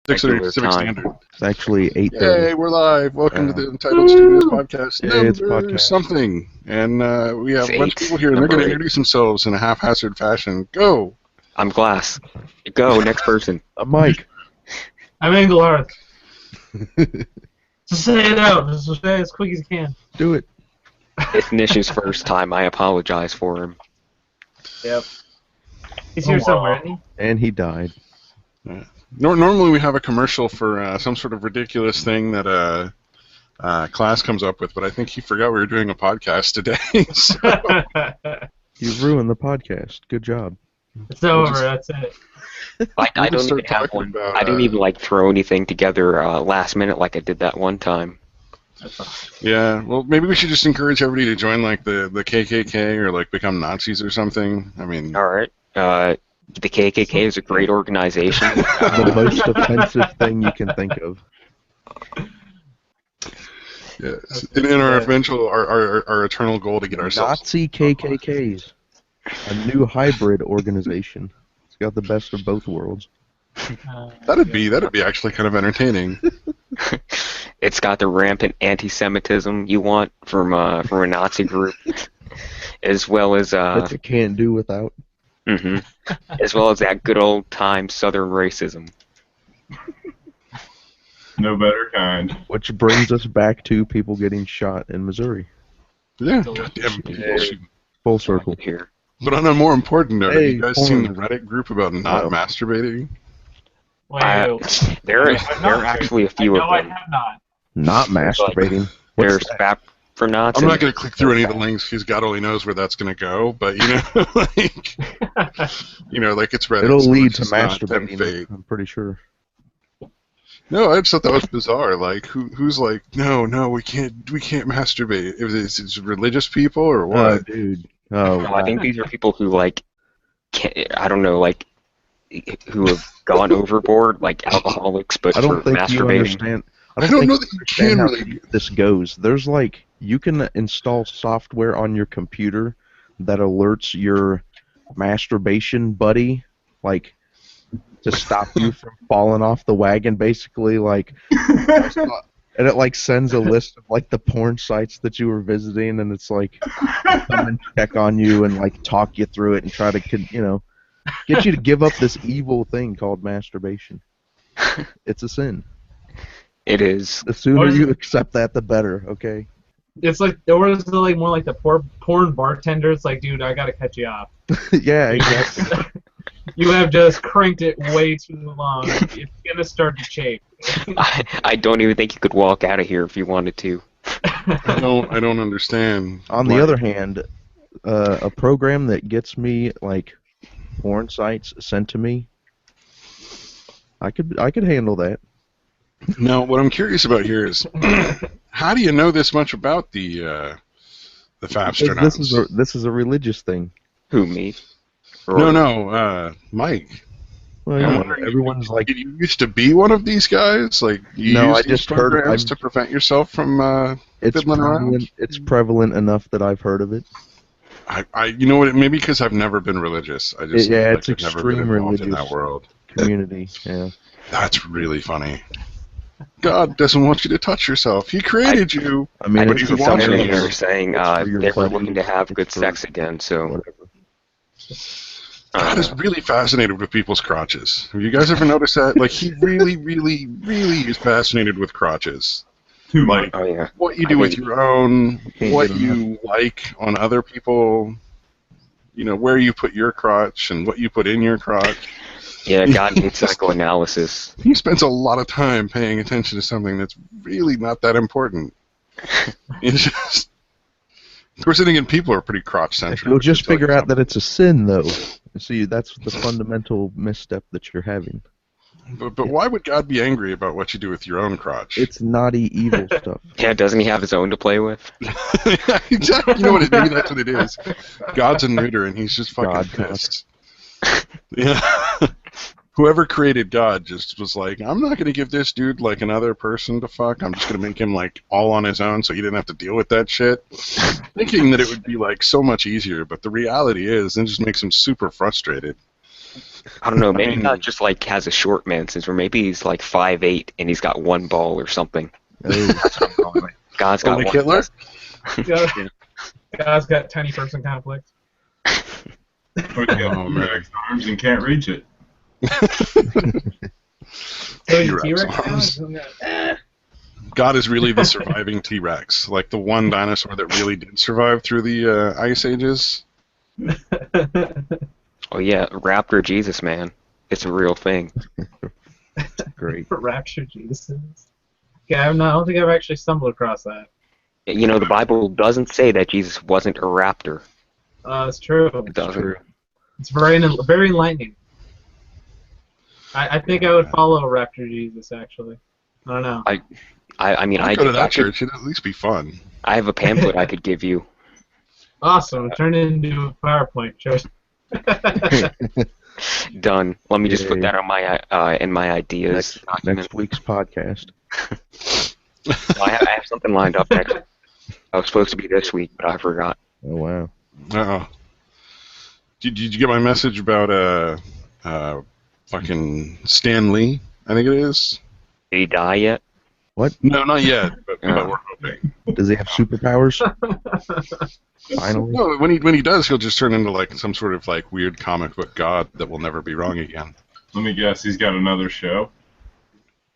Regular Civic time. Standard. It's actually 8:30. Hey, we're live. Welcome to the Untitled Studios podcast. Hey, it's number podcast. something. And we have It's a bunch of eight. people here, and they're going Number to eight. introduce themselves in a haphazard fashion. Go! I'm Glass. Go, next person. Mike. I'm Engelhardt. Just say it out. Just say it as quick as you can. Do it. It's Nish's first time. I apologize for him. Yep. He's here somewhere, isn't he? And he died. Normally we have a commercial for some sort of ridiculous thing that Class comes up with, but I think he forgot we were doing a podcast today. So, You ruined the podcast. Good job. It's over. That's it. I don't start even have talking one. about, I didn't even like throw anything together last minute like I did that one time. That's fine. yeah, well, maybe we should just encourage everybody to join like the KKK or like become Nazis or something. I mean, All right. The KKK is a great organization. The most offensive thing you can think of. yeah, in our eventual, our eternal goal to get ourselves. Nazi KKKs. A new hybrid organization. It's got the best of both worlds. That'd be actually kind of entertaining. It's got the rampant anti-Semitism you want from a Nazi group, as well as That you can't do without. as well as that good old time Southern racism. No better kind. Which brings us back to people getting shot in Missouri. Yeah, goddamn people. Full circle. Here. But on a more important note, have Hey, you guys hold seen the on. Reddit group about not No. masturbating? Wait, There I've not are actually a few no, of I them. have not. Not masturbating. What's There's that? Fap for Nazis. I'm not going to click through any of the links because God only knows where that's going to go. But like it's Reddit. It'll so lead it's to just not them masturbating. fate. I'm pretty sure. No, I just thought that was bizarre. Like, who's like, no, we can't masturbate. It's religious people or Oh, what? dude. Oh, No, I think these are people who I don't know, who have gone overboard, like alcoholics, but I don't for think you masturbating. understand. I don't think know that you understand can how really. this goes. There's you can install software on your computer that alerts your masturbation buddy, to stop you from falling off the wagon, basically, and it sends a list of the porn sites that you were visiting, and it's come and check on you and talk you through it and try to get you to give up this evil thing called masturbation. It's a sin. It is. The sooner you accept that, the better. Okay. It's more like the porn bartender. It's like, dude, I gotta cut you off. Yeah, exactly. You have just cranked it way too long. It's gonna start to chafe. I don't even think you could walk out of here if you wanted to. I don't understand. On the other hand, a program that gets me porn sites sent to me, I could handle that. Now, what I'm curious about here is, how do you know this much about the Fapster? This is a religious thing. Who, me? No, Mike. Well, everyone's Did you used to be one of these guys? You No, use I these just heard- programs to prevent yourself from it's fiddling around? prevalent. It's prevalent enough that I've heard of it. You know what? Maybe because I've never been religious. I just It's I've never been extreme involved in religious that world. community. Yeah. That's really funny. God doesn't want you to touch yourself. He created you. I mean, But it's you a want Someone to- very- here saying for your they were pleasure. looking to have good It's for sex again, so whatever. God is really fascinated with people's crotches. Have you guys ever noticed that? He really, really, really is fascinated with crotches. Too much. oh yeah. What you do with your own, Can't what get you like on other people, where you put your crotch and what you put in your crotch. Yeah, God needs psychoanalysis. He spends a lot of time paying attention to something that's really not that important. It's just, of course, then again, people are pretty crotch-centric. You'll just figure out that it's a sin, though. See, that's the fundamental misstep that you're having. But why would God be angry about what you do with your own crotch? It's naughty, evil stuff. Yeah, doesn't he have his own to play with? Exactly. You know what? Maybe that's what it is. God's a neuter, and he's just fucking God. pissed. Yeah. Whoever created God just was like, I'm not going to give this dude another person to fuck. I'm just going to make him all on his own so he didn't have to deal with that shit. Thinking that it would be so much easier, but the reality is it just makes him super frustrated. I don't know, maybe mean- God just like has a short man syndrome, or maybe he's like 5'8" and he's got one ball or something. Oh, That's what I'm going with. God's got Like one Hitler? Yeah. God's got tiny person conflict. Or he's got Oh, man. T-Rex arms and can't reach it. So he's T-Rex T-Rex arms. now? God is really the surviving T-Rex, like the one dinosaur that really did survive through the ice ages. Oh yeah, Raptor Jesus, man. It's a real thing. great. Rapture Jesus. Yeah, I don't think I've actually stumbled across that. You know, the Bible doesn't say that Jesus wasn't a raptor. It's true. It doesn't. True. It's very enlightening. I think I would follow Rapture Jesus, actually. I don't know. I mean, I'd go to that I could- church. It'd at least be fun. I have a pamphlet I could give you. Awesome. Turn it into a PowerPoint. Show. Done. Let me just put Yay. that on my in my ideas document. Next week's podcast. I have something lined up next. I was supposed to be this week, but I forgot. Oh wow. Uh-oh. Did you get my message about fucking Stan Lee? I think it is. Did he die yet? No, not yet. But Oh. we're hoping. Does he have superpowers? Finally. No, when he does, he'll just turn into like some sort of like weird comic book god that will never be wrong again. Let me guess, he's got another show.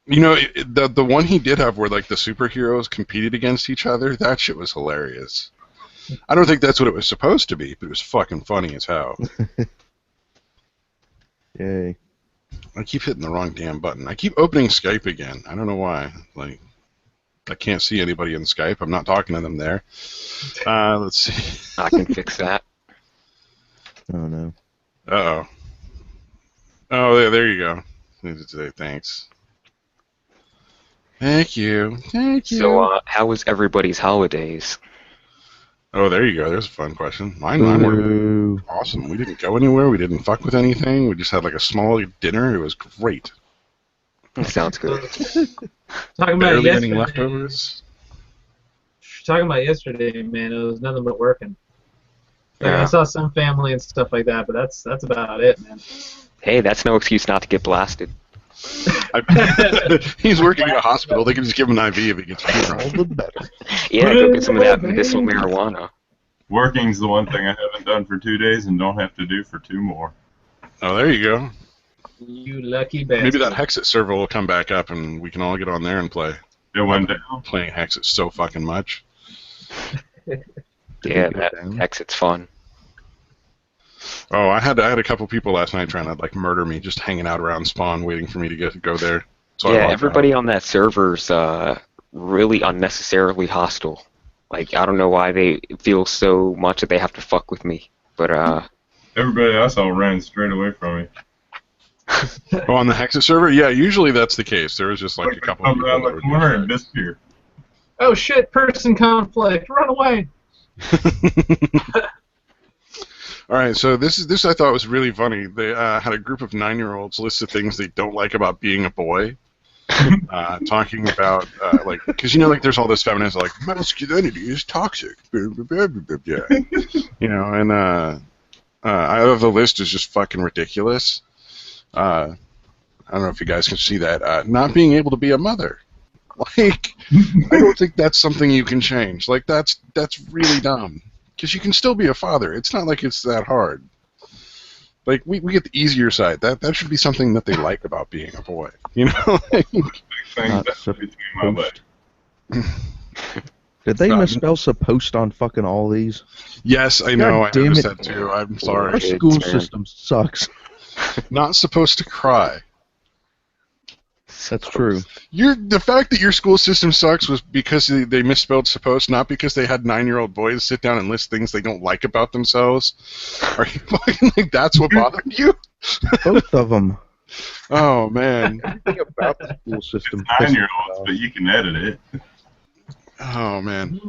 You know, the one he did have where like the superheroes competed against each other, that shit was hilarious. I don't think that's what it was supposed to be, but it was fucking funny as hell. Yay. I keep hitting the wrong damn button. I keep opening Skype again. I don't know why. Like, I can't see anybody in Skype. I'm not talking to them there. Let's see. I can fix that. Oh no. Uh-oh. Oh, there you go. Need to say thanks. Thank you. Thank you. So, how was everybody's holidays? Oh, there you go. There's a fun question. Mine were Boo. awesome. We didn't go anywhere. We didn't fuck with anything. We just had like a small dinner. It was great. Sounds good. Talking about Barely any yesterday. leftovers. Talking about yesterday, man. It was nothing but working. Like, Yeah. I saw some family and stuff like that, but that's about it, man. Hey, that's no excuse not to get blasted. He's working in a hospital. They can just give him an IV if he gets fever. All the better. Yeah, go get some of that medicinal marijuana. Working's the one thing I haven't done for 2 days and don't have to do for 2 more. Oh, there you go. You lucky bastard. Maybe that Hexit server will come back up and we can all get on there and play. It went down. Playing Hexit so fucking much. Yeah, it go that down? exit's fun. Oh, I had a couple people last night trying to like murder me, just hanging out around spawn, waiting for me to go there. So I Yeah, logged everybody out. on that server's really unnecessarily hostile. Like, I don't know why they feel so much that they have to fuck with me. But, Everybody I saw ran straight away from me. Oh, on the Hexit server, yeah, usually that's the case. There was just like a couple of Come people around that the would corner be and disappear. Oh shit! Person conflict. Run away. All right, so this I thought was really funny. They had a group of 9-year-olds list of things they don't like about being a boy, talking about like because you know like there's all this feminism like masculinity is toxic, yeah, you know, and the list is just fucking ridiculous. I don't know if you guys can see that. Not being able to be a mother, like I don't think that's something you can change. Like that's really dumb. Because you can still be a father. It's not like it's that hard. Like, we get the easier side. That should be something that they like about being a boy. You know? Big thing Not that's between my legs. Did they Stop. misspell supposed on fucking all these? Yes, I know. I damn noticed it. that too. I'm Our sorry. Kids, school man. system sucks. Not supposed to cry. That's true. The fact that your school system sucks was because they misspelled supposed, not because they had 9-year-old boys sit down and list things they don't like about themselves. Are you fucking like that's what bothered you? Both of them. Oh man. Everything about the school system. It's 9-year-olds, but you can edit it. Oh man.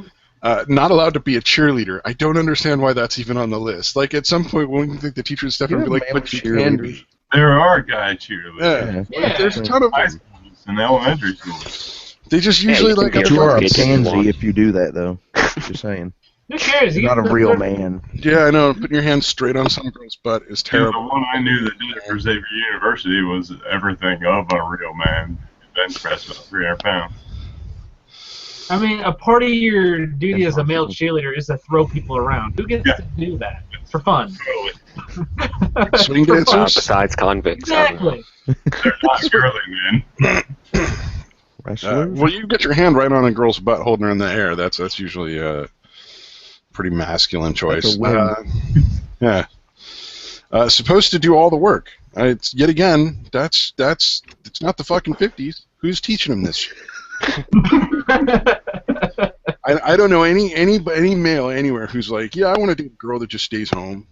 Not allowed to be a cheerleader. I don't understand why that's even on the list. Like at some point, when you think the teacher and stuff would be like, "But you can." There are guy cheerleaders. Yeah, Yeah. like, there's a ton of High them. schools and elementary schools. They just Yeah, usually you can like be a a You are a It's pansy one. if you do that, though. Just saying. Who cares? You're not a real man. Yeah, I know. Putting your hand straight on some girl's butt is Dude, terrible. the one I knew that did it for Xavier University was everything of a real man. Bench press about 300 pounds. I mean, a part of your duty as a male cheerleader is to throw people around. Who gets to do that? For fun. Totally. Swing For dancers? fun. Besides convicts. I don't know. Exactly. They're not girly, man. Wrestlers? Well, you get your hand right on a girl's butt holding her in the air. That's usually a pretty masculine choice. That's a win. Yeah. Supposed to do all the work. It's yet again. It's not the fucking 50s. Who's teaching them this shit? I don't know any male anywhere who's like, yeah, I want to do a girl that just stays home.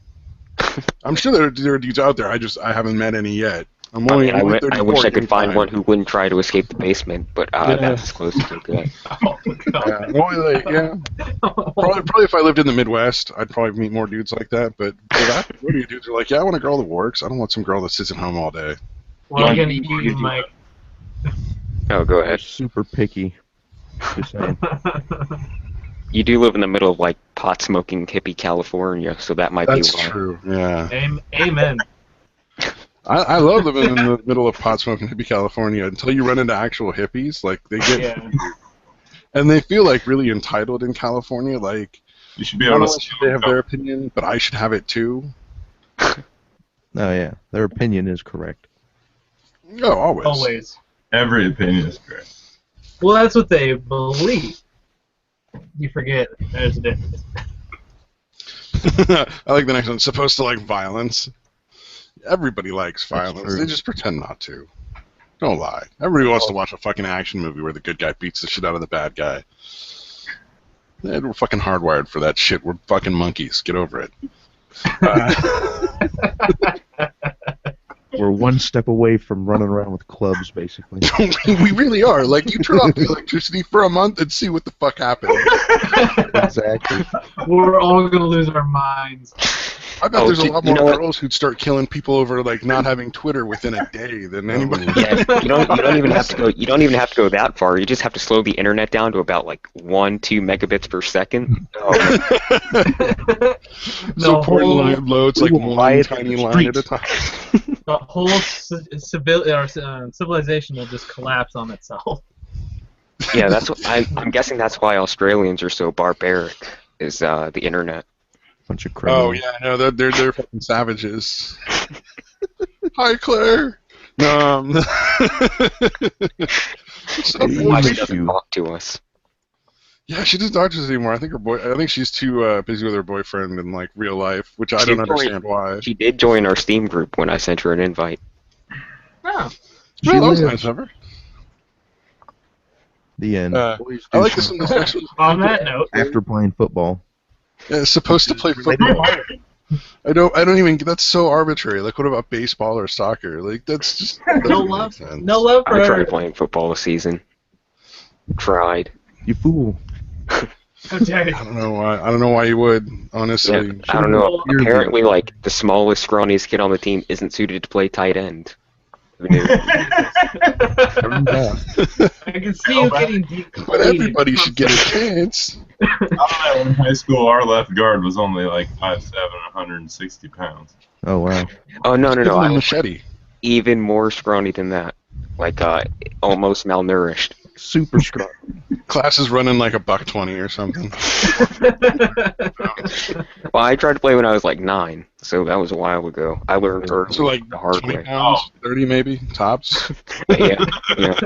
I'm sure there are dudes out there. I haven't met any yet. I'm I only, mean, I'm only I 34, wish I give me could find time. one who wouldn't try to escape the basement, but that's as close as I get. Oh, God. Probably if I lived in the Midwest, I'd probably meet more dudes like that. But that majority of dudes are like, yeah, I want a girl that works. I don't want some girl that sits at home all day. Well, I'm going to use Mike. Oh, go They're ahead. super picky. Just saying. You do live in the middle of, like, pot-smoking hippie California, so that might That's be why. true. Yeah, Amen. I love living in the middle of pot smoking hippie California until you run into actual hippies. Like they get, Yeah. and they feel like really entitled in California. Like You should be not able only to should they have their opinion, but I should have it too. Oh yeah, their opinion is correct. Oh, always. Always. Every opinion is correct. Well, that's what they believe. You forget there's a difference. I like the next one. Supposed to like violence. Everybody likes violence. true. They just pretend not to. Don't lie. Everybody wants to watch a fucking action movie where the good guy beats the shit out of the bad guy. Yeah, we're fucking hardwired for that shit. We're fucking monkeys. Get over it. We're one step away from running around with clubs, basically. We really are. Like, you turn off the electricity for a month and see what the fuck happens. Exactly. We're all going to lose our minds. I bet Oh, there's a you lot know more what? girls who'd start killing people over like not having Twitter within a day than anybody. Yeah, you don't even have to go. You don't even have to go that far. You just have to slow the internet down to about like 1-2 megabits per second. Oh, So porn whole, line loads like we will one riot tiny in the line at a streets. time. the whole civilization will just collapse on itself. yeah, that's what I'm guessing. That's why Australians are so barbaric. Is the internet? Bunch of criminals. Oh yeah, no, they're fucking savages. Hi, Claire. No. So Hey, Why she miss doesn't you. talk to us? yeah, she doesn't talk to us anymore. I think she's too busy with her boyfriend in like real life, which I don't understand why. She did join our Steam group when I sent her an invite. Oh. She Well, that was lives. nice of her. The end. Boys I do like this one. This next one. On that note, after playing football. It's supposed to play football. I don't even. That's so arbitrary. Like, what about baseball or soccer? Like, that's just no doesn't make love, sense. no love for I her. tried playing football this season. Tried. You fool. How dare you. I don't know why. I don't know why you would. Honestly. Yeah, I don't know. Well, Apparently, like the smallest, scrawniest kid on the team isn't suited to play tight end. Who knew? I can see you getting deep. But everybody should get a chance. I don't know. In high school, our left guard was only like 5'7", 160 pounds. Oh wow. Oh no, Give I them a was machete. even more scrawny than that. Like almost malnourished. Super strong. Class is running like $1.20 or something. Well, I tried to play when I was like 9, so that was a while ago. I learned early So like the hard 20 way. pounds, 30 maybe tops. But yeah, yeah.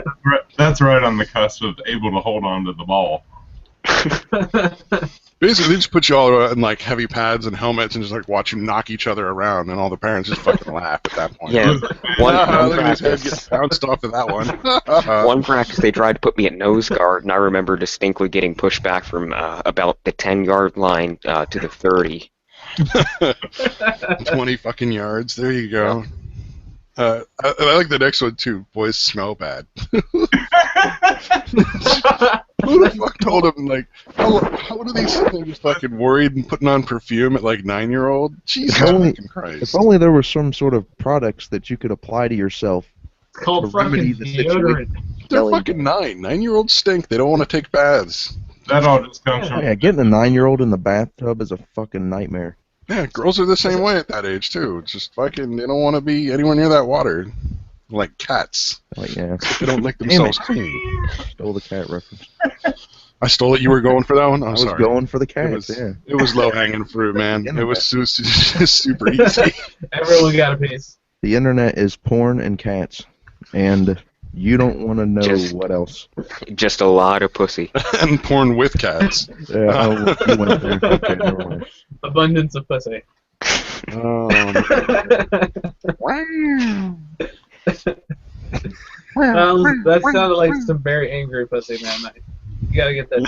That's right on the cusp of able to hold on to the ball. Basically, they just put you all in like heavy pads and helmets and just like watch you knock each other around, and all the parents just fucking laugh at that point. Yeah, one Look at his head practice. get bounced off of that one. One practice, they tried to put me at nose guard, and I remember distinctly getting pushed back from about the 10-yard line to the 30. 20 fucking yards. There you go. I like the next one too. Boys smell bad. Who the fuck told him, like, how do they sit there just fucking worried and putting on perfume at like 9-year-old? Jesus fucking Christ. If only there were some sort of products that you could apply to yourself. It's called To remedy fucking the situation. deodorant. They're fucking 9. 9-year-olds stink. They don't want to take baths. That all just comes Oh, from. yeah, getting a 9-year-old in the bathtub is a fucking nightmare. Yeah, girls are the same way at that age too. It's just fucking, they don't want to be anywhere near that water. Like cats. Like, yeah. They don't lick Damn themselves it. clean. Stole the cat reference. I stole it. You were going for that one? I I'm was sorry. going for the It cats, was, yeah. it was low hanging fruit, man. Internet. It was super easy. Everyone got a piece. The internet is porn and cats. And you don't want to know Just- what else. Just a lot of pussy. And porn with cats. Oh, you went there. Okay, never mind. Abundance of pussy. Oh, That sounded like some very angry pussy, man. You gotta get that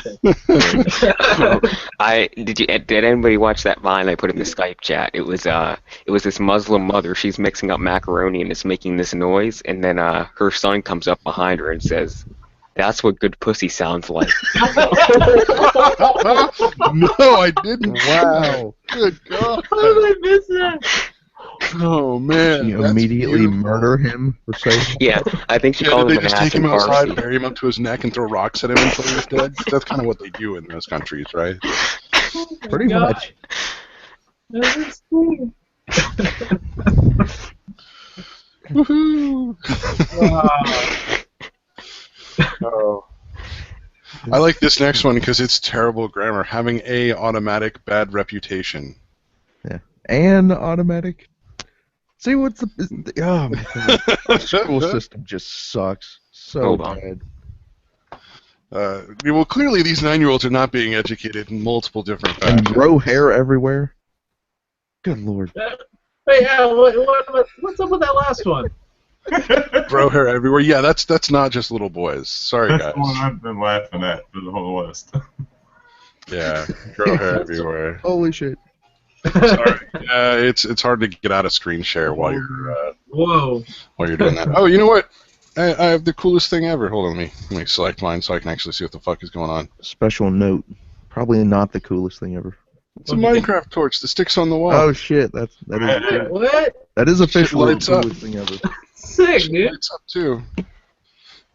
shit. Did anybody watch that Vine I put in the Skype chat? It was this Muslim mother. She's mixing up macaroni and it's making this noise, and then her son comes up behind her and says, "That's what good pussy sounds like." no, I didn't. Wow. Good God. How did I miss that? Oh, man. You that's immediately beautiful. murder him for saying Yeah, I think she Yeah, called did him they an just ass take in him outside, Farsi. bury him up to his neck, and throw rocks at him until he's dead? That's kind of what they do in those countries, right? pretty God. much. That is cool. Woohoo! Wow. Oh. I like this next one because it's terrible grammar. Having a automatic bad reputation. And automatic. See what's the oh my God. The school system just sucks so Hold on. bad. Well, clearly these 9-year-olds are not being educated in multiple different And fashions. grow hair everywhere. Good lord. Hey, yeah, what's up with that last one? Grow hair everywhere. Yeah, that's not just little boys. Sorry, That's guys. the one I've been laughing at for the whole list. Yeah, grow hair everywhere. Holy shit. Sorry. It's hard to get out of screen share while Whoa. you're doing that. Oh, you know what? I have the coolest thing ever. Hold on, let me select mine so I can actually see what the fuck is going on. Special note. Probably not the coolest thing ever. It's a Minecraft torch that sticks on the wall. Oh shit, that is What? that is officially the lights up. coolest thing ever. Sick, Shit dude. lights up too.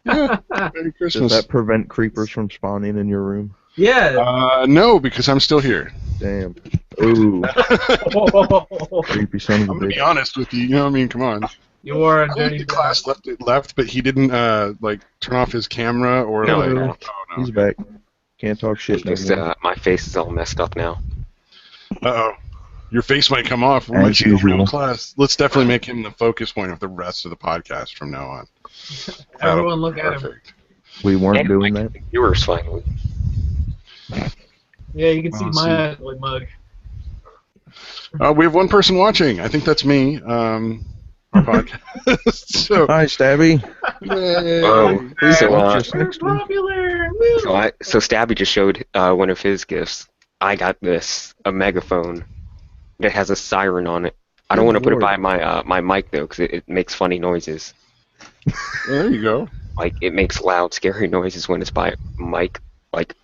Yeah, Merry Does Christmas. that prevent creepers from spawning in your room? Yeah. No, because I'm still here. Damn. Ooh, creepy son of a I'm gonna be bitch. honest with you. You know what I mean? Come on. You are a I think dirty the class left, but he didn't like turn off his camera or No, like. no. Oh no. He's back. Can't talk shit no Just, more. my face is all messed up now. Uh-oh. Your face might come off. We As might see a real usual. class. Let's definitely make him the focus point of the rest of the podcast from now on. Everyone look at him. Perfect. We weren't And doing my that. viewers finally. Yeah, you can see Oh, my see. ugly mug. We have one person watching. I think that's me. Our podcast. So, Hi, Stabby. yay. Oh, Please so, watch uh, us next week. Popular. Woo. So Stabby just showed one of his gifts. I got a megaphone that has a siren on it. I don't Good want to put it by lord. my mic though, because it makes funny noises. There you go. Like it makes loud, scary noises when it's by mic, like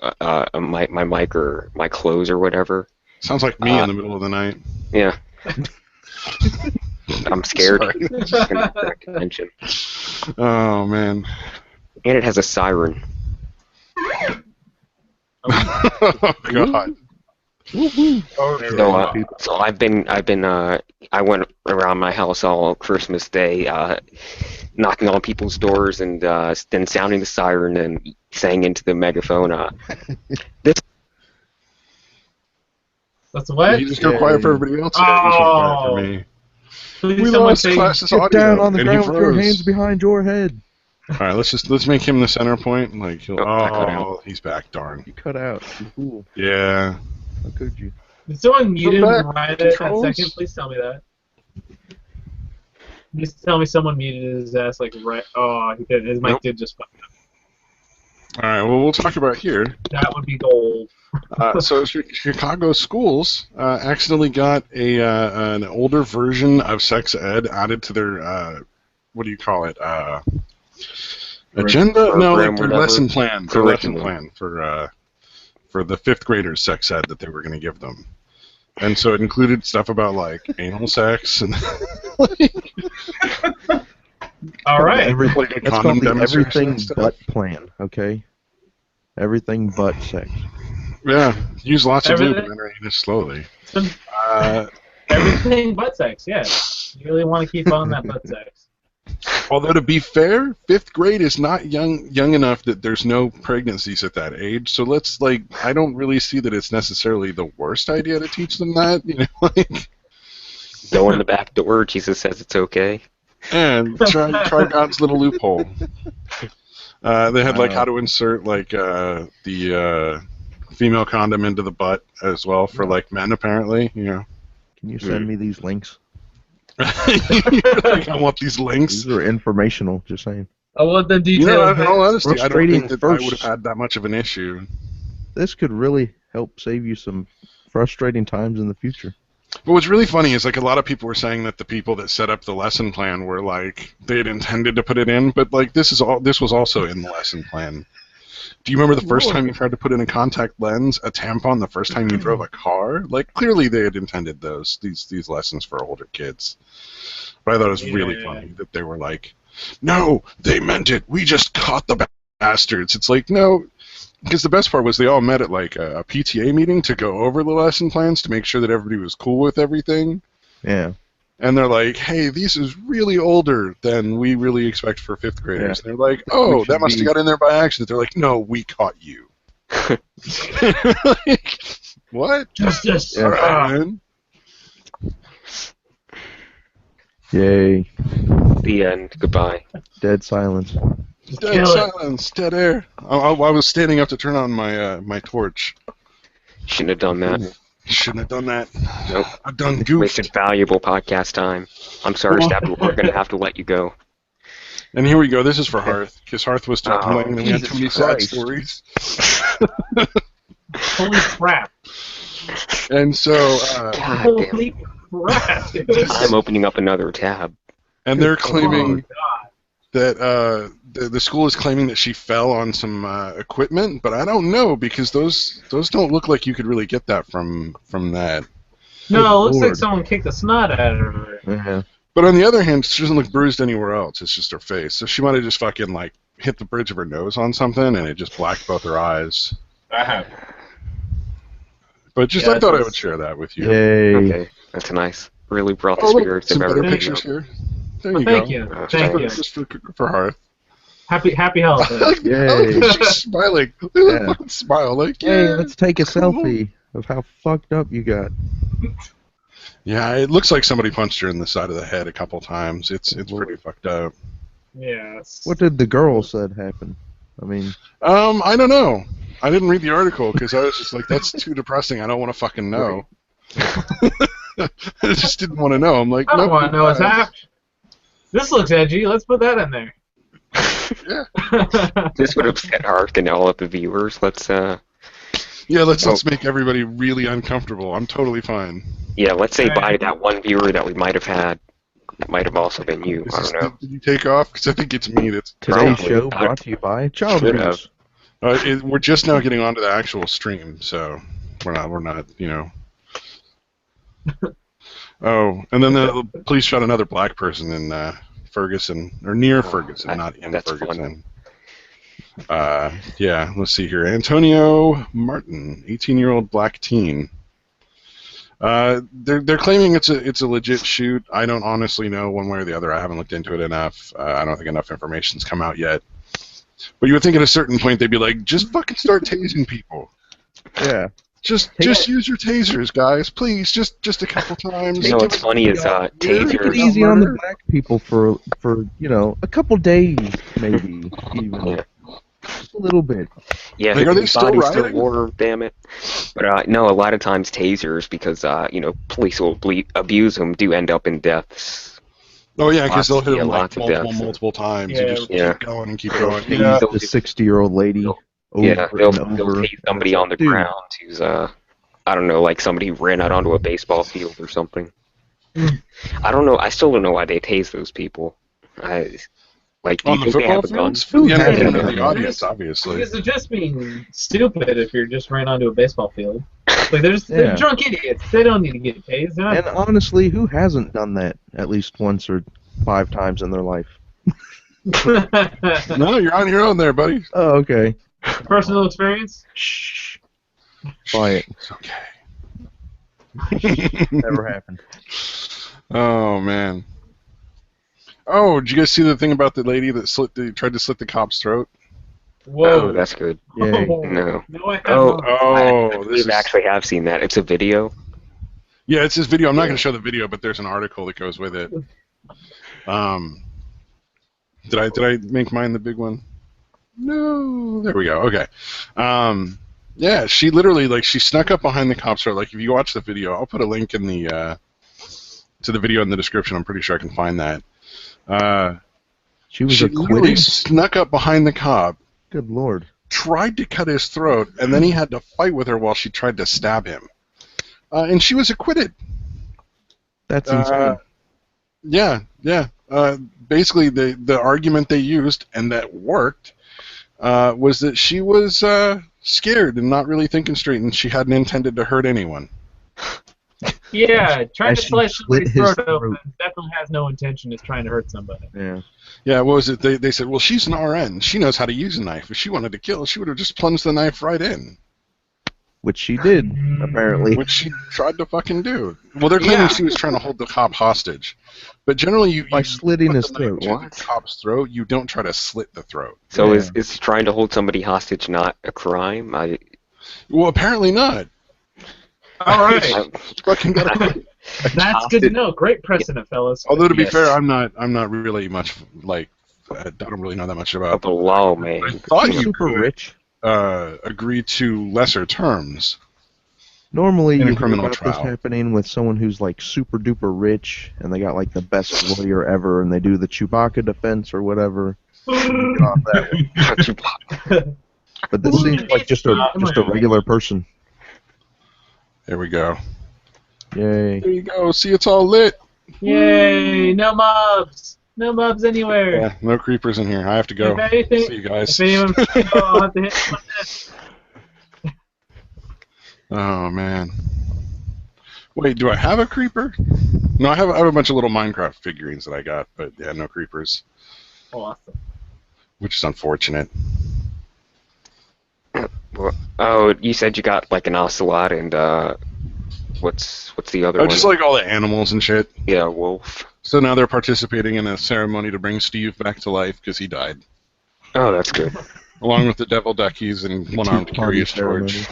my mic or my clothes or whatever. Sounds like me in the middle of the night. Yeah. I'm scared. Sorry. It's just gonna attract attention. Oh man. And it has a siren. Oh god. So I've been I went around my house all Christmas Day, knocking on people's doors and then sounding the siren and saying into the megaphone, That's what? You just go quiet for everybody else. Today. You just went quiet for me. Please We someone lost say, classes Get audio. down on the and he ground with your froze. hands behind your head. All right, let's make him the center point. Like he'll. Oh, I cut Oh, out. he's back. Darn. You cut out. You fool. Yeah. How could you? Did someone mute him back, right at that controls. second? Please tell me that. Just tell me someone muted his ass like right. Oh, he did. His mic Nope. did just. Fuck up. All right. Well, we'll talk about here. That would be gold. So Chicago schools accidentally got an older version of sex ed added to their what do you call it? Agenda? No, Program, like their whatever. lesson plan. Their lesson Curriculum. plan for the 5th graders sex ed that they were going to give them. And so it included stuff about like anal sex and All right. Every, like a that's condom called the demonstration everything and stuff. but plan, okay? Everything but sex. Yeah, use lots of lube Everything? and then anus slowly. Uh, Everything but sex, yeah. You really want to keep on that butt sex. although to be fair, 5th grade is not young enough that there's no pregnancies at that age. So let's I don't really see that it's necessarily the worst idea to teach them that. You know, Go in the back door. Jesus says it's okay. and try God's little loophole. They had how to insert the female condom into the butt as well for men apparently. You know. Can you send me these links? I want these links. These are informational, just saying. I want the You know, details. in all honesty, I don't Frustrating think that I would first. have had that much of an issue. This could really help save you some frustrating times in the future. But what's really funny is a lot of people were saying that the people that set up the lesson plan were they had intended to put it in, but this was also in the lesson plan. Do you remember the first time you tried to put in a contact lens, a tampon, the first time you drove a car? Clearly they had intended these lessons for older kids. But I thought it was really funny that they were no, they meant it. We just caught the bastards. It's no, because the best part was they all met at a PTA meeting to go over the lesson plans to make sure that everybody was cool with everything. Yeah. And they're hey, this is really older than we really expect for 5th graders. Yeah. And they're oh, that must have got in there by accident. They're no, we caught you. What? Justice. All right, man. Yay. The end. Goodbye. Dead silence. Dead Kill it. silence, dead air. I was standing up to turn on my torch. Shouldn't have done that. Shouldn't have done that. Nope. I've done goofed. Wasted valuable podcast time. I'm sorry, Stabby. We're going to have to let you go. And here we go. This is for Hearth, because Hearth was Oh, complaining that we had too many sad Christ. stories. Holy crap. And so, God damn. Holy crap. I'm opening up another tab. and they're Oh, claiming God. that the school is claiming that she fell on some equipment, but I don't know because those don't look like you could really get that from that. No, it looks Lord. like someone kicked the snot out of her. Yeah. But on the other hand, she doesn't look bruised anywhere else. It's just her face. So she might have just fucking hit the bridge of her nose on something, and it just blacked both her eyes. That happened. But just Yeah, I thought I that's- would share that with you. Yay. Okay, that's nice. Really brought the Oh, look, spirits some of better everything pictures up. here. There Well, you thank go. you. Just Thank for, you. just for Hearth. Happy holidays. Yay. She's smiling. Look at Yeah. the fucking smile. Hey, Yeah. let's take a selfie of how fucked up you got. Yeah, it looks like somebody punched her in the side of the head a couple times. It's pretty fucked up. Yes. What did the girl said happen? I mean, I don't know. I didn't read the article because I was just that's too depressing. I don't want to fucking know. I just didn't want to know. I'm I don't nope, want to know what's goodbye. happening. This looks edgy. Let's put that in there. Yeah. This would upset Ark and all of the viewers. Let's Yeah, let's make everybody really uncomfortable. I'm totally fine. let's say bye to that one viewer that we might have had. It might have also been you. I don't know. Did you take off? Because I think it's me that's. today's Probably. show brought to you by Child Should Abuse. We're just now getting onto the actual stream, so we're not, Oh, and then the police shot another black person in Ferguson, or near Ferguson, not in that's Ferguson. Yeah, let's see here. Antonio Martin, 18-year-old black teen. They're claiming it's a legit shoot. I don't honestly know one way or the other. I haven't looked into it enough. I don't think enough information's come out yet. But you would think at a certain point they'd be like, just fucking start tasing people. Yeah. Just use your tasers, guys, please. Just a couple times. You know what's funny is Take it tasers. easy on the black people for a couple days, maybe even. Yeah. Just a little bit. Yeah, Like, are they still bodies still rioting? order, damn it. But no, a lot of times tasers, because police will abuse them, do end up in deaths. Oh yeah, because they'll hit Yeah, them lots of deaths. multiple times. Yeah. You just Yeah. keep going and keep going. Yeah. Yeah. The 60-year-old lady. Over Yeah, they'll and over. tase somebody on the Dude. ground who's I don't know, like somebody ran out onto a baseball field or something. I don't know. I still don't know why they tase those people. Do On you the think they have football a gun? fields? For the has entertainment a of the gun? audience, obviously. Because they're just being stupid if you're just ran onto a baseball field. They're Yeah. drunk idiots. They don't need to get tased. They're not- And honestly, who hasn't done that at least once or 5 times in their life? No, you're on your own there, buddy. Oh, okay. Personal experience? Shh. Quiet. It's okay. Never happened. Oh man. Oh, did you guys see the thing about the lady that tried to slit the cop's throat? Whoa. Oh, that's good. Yay. No. No, I have Oh, not. Oh, I this is actually have seen that. It's a video. yeah. It's this video. I'm not going to show the video, but there's an article that goes with it. Did I make mine the big one? No. There we go. Okay. Yeah, she literally she snuck up behind the cop's throat. Like if you watch the video, I'll put a link in the to the video in the description. I'm pretty sure I can find that. She was She literally acquitted? snuck up behind the cop, Good lord. tried to cut his throat, and then he had to fight with her while she tried to stab him. And she was acquitted. That's insane. Yeah. Basically, the argument they used, and that worked, was that she was scared and not really thinking straight, and she hadn't intended to hurt anyone. Yeah, trying As to she slice slit somebody's his throat open throat. definitely has no intention of trying to hurt somebody. Yeah. Yeah, what was it? They said, well, she's an RN. She knows how to use a knife. If she wanted to kill, she would have just plunged the knife right in, Which she did, apparently. which she tried to fucking do. Well, they're claiming she was trying to hold the cop hostage. But generally, you By slitting put his the knife throat. to What? the cop's throat. You don't try to slit the throat. So Yeah. is trying to hold somebody hostage not a crime? Well, apparently not. All right, Fucking gotta that's good to know. Great precedent, fellas. Although to be Yes. fair, I'm not really much I don't really know that much Of about. the law, man. I thought you Super could rich. agree to lesser terms. Normally, In a you hear criminal about this trial. happening with someone who's like super duper rich, and they got like the best lawyer ever, and they do the Chewbacca defense or whatever. Get off that way. But this seems like just a regular person. There we go. Yay! There you go. See, it's all lit. Yay! No mobs. No mobs anywhere. Yeah, no creepers in here. I have to go. If anything, See you guys. if anyone, I'll have to hit them with this. Oh man. Wait, do I have a creeper? No, I have a bunch of little Minecraft figurines that I got, but yeah, no creepers, Awesome. which is unfortunate. Oh, you said you got like an ocelot and what's the other Oh, one? just like all the animals and shit. Yeah, wolf. So now they're participating in a ceremony to bring Steve back to life because he died, Oh, that's good. along with the devil duckies and one-armed Curious George.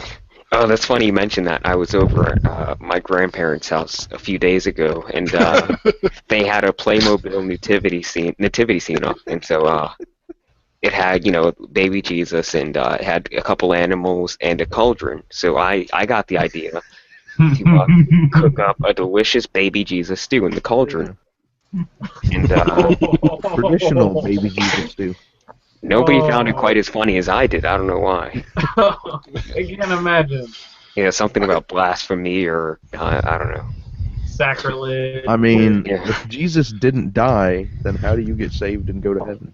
Oh, that's funny you mentioned that. I was over at my grandparents' house a few days ago, and they had a Playmobil nativity scene up, and so it had baby Jesus, and it had a couple animals and a cauldron. So I got the idea to cook up a delicious baby Jesus stew in the cauldron, and Traditional baby Jesus stew. nobody found it quite as funny as I did. I don't know why. I can't imagine. Yeah, something about blasphemy or I don't know. Sacrilege. I mean, Yeah. if Jesus didn't die, then how do you get saved and go to heaven?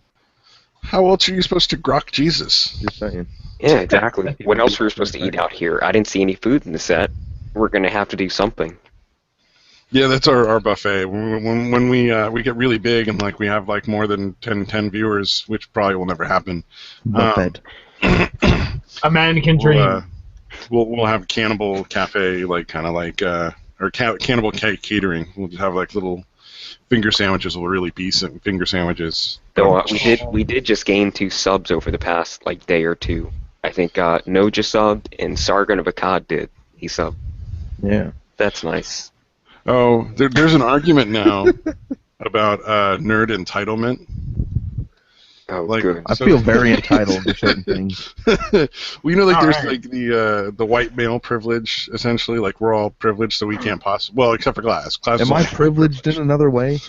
How else are you supposed to grok Jesus? Just saying. Yeah, exactly. What else were we supposed to eat out here? I didn't see any food in the set. We're gonna have to do something. Yeah, that's our buffet. When we get really big and we have more than 10 viewers, which probably will never happen. Buffet. A man can dream. We'll have Cannibal Cafe, or Cannibal Catering. We'll just have little finger sandwiches. Will really be some finger sandwiches. Though we did just gain 2 subs over the past day or two. I think Noja subbed and Sargon of Akkad did. He subbed. Yeah. That's nice. Oh, there's an argument now about nerd entitlement. Oh, Like, good. I feel very entitled to certain things. Well, there's Alright. the white male privilege, essentially. We're all privileged, so we can't possibly. Well, except for Glass. Glass is Am I also privileged in another way?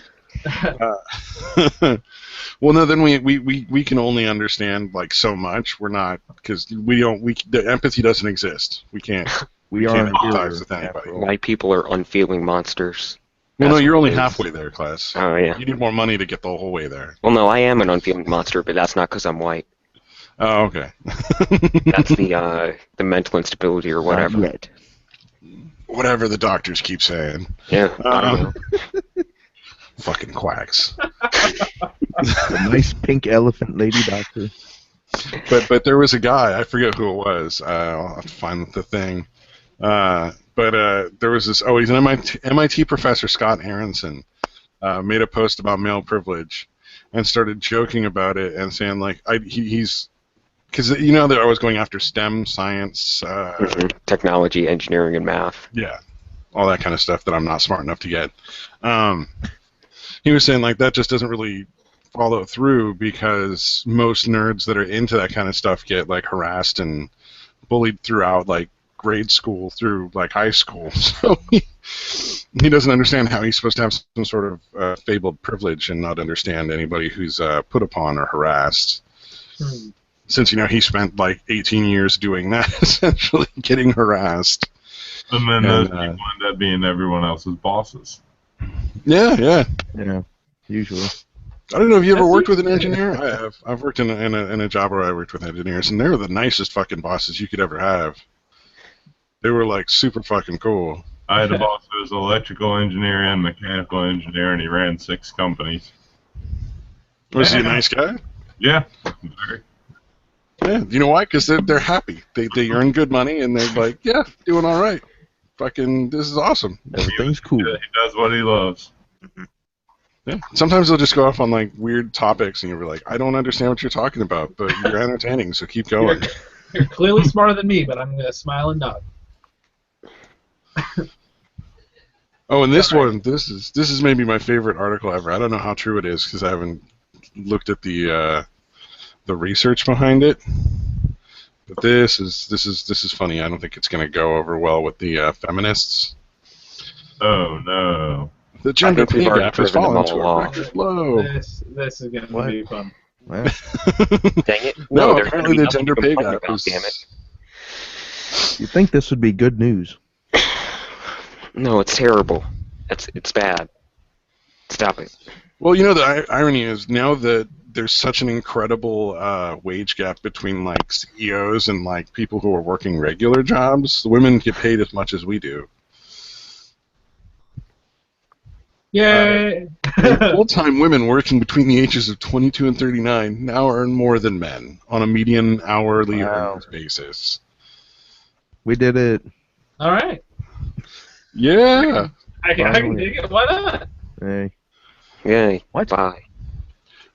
Well, no. Then we can only understand so much. We're not because the empathy doesn't exist. We can't. We can't are empathize with inferior, anybody. after all. White people are unfeeling monsters. Well, no, That's you're what only it is. halfway there, Class. Oh yeah. You need more money to get the whole way there. Well, no, I am an unfeeling monster, but that's not because I'm white. Oh, okay. That's the mental instability or whatever. Not yet. Whatever the doctors keep saying. Yeah, I don't know. Fucking quacks. The nice pink elephant lady doctor. But there was a guy, I forget who it was. I'll have to find the thing. But there was this. Oh, he's an MIT professor, Scott Aronson, made a post about male privilege, and started joking about it and saying like, he's because they're always going after STEM, science, Technology, engineering, and math. yeah, all that kind of stuff that I'm not smart enough to get. He was saying like that just doesn't really follow through because most nerds that are into that kind of stuff get like harassed and bullied throughout like grade school through like high school. So he doesn't understand how he's supposed to have some sort of fabled privilege and not understand anybody who's put upon or harassed. Since he spent like 18 years doing that, essentially getting harassed. And then those people end up being everyone else's bosses. Yeah. Yeah, usually. I don't know if you ever worked with an engineer. I have. I've worked in a job where I worked with engineers, and they were the nicest fucking bosses you could ever have. They were like super fucking cool. I had a boss who was an electrical engineer and mechanical engineer, and he ran 6 companies. Was he a nice guy? Yeah, very. Yeah, you know why? Because they're happy. They earn good money, and they're like, yeah, doing all right. Fucking, this is awesome. Everything's cool. He does what he loves. Yeah. Sometimes they'll just go off on like weird topics, and you're like, I don't understand what you're talking about, but you're entertaining, so keep going. You're clearly smarter than me, but I'm gonna smile and nod. Oh, and this one, this is maybe my favorite article ever. I don't know how true it is because I haven't looked at the research behind it. But this is funny. I don't think it's going to go over well with the feminists. Oh no! The gender pay gap has fallen to a off. record low. This is gonna be fun. Well, Dang it! No, there's apparently gonna be the gender nothing to pay complain gap about, is. damn it. you'd think this would be good news. No, it's terrible. It's bad. Stop it. Well, the irony is now that there's such an incredible wage gap between like CEOs and like people who are working regular jobs. The women get paid as much as we do. Yay! Full-time women working between the ages of 22 and 39 now earn more than men on a median hourly earnings basis. We did it. All right. Yeah. I can dig it. Why not? Hey. Yay. What? Bye.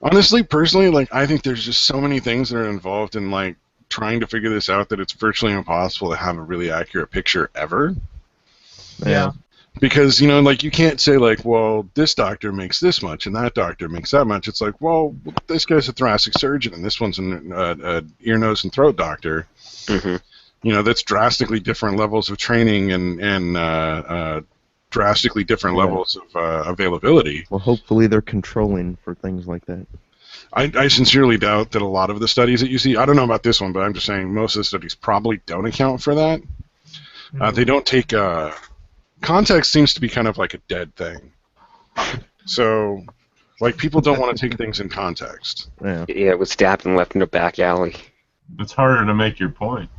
Honestly, personally, like I think there's just so many things that are involved in like trying to figure this out that it's virtually impossible to have a really accurate picture ever. Yeah. Because, like you can't say like, well, this doctor makes this much and that doctor makes that much. It's like, well, this guy's a thoracic surgeon and this one's an ear, nose, and throat doctor. Mm-hmm. That's drastically different levels of training and drastically different levels of availability. Well, hopefully they're controlling for things like that. I sincerely doubt that a lot of the studies that you see, I don't know about this one, but I'm just saying most of the studies probably don't account for that. They don't take, context seems to be kind of like a dead thing. So, like, people don't want to take things in context. Yeah. Yeah, it was stabbed and left in a back alley. It's harder to make your point.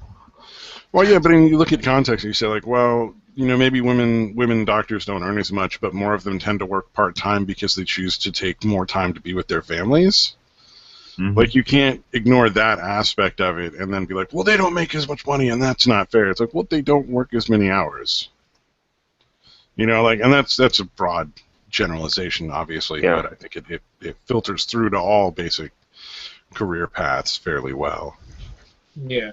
Well, yeah, but you look at context and you say, like, well, maybe women doctors don't earn as much, but more of them tend to work part-time because they choose to take more time to be with their families. Mm-hmm. Like, you can't ignore that aspect of it and then be like, well, they don't make as much money and that's not fair. It's like, well, they don't work as many hours. And that's a broad generalization, obviously, Yeah. but I think it filters through to all basic career paths fairly well. Yeah.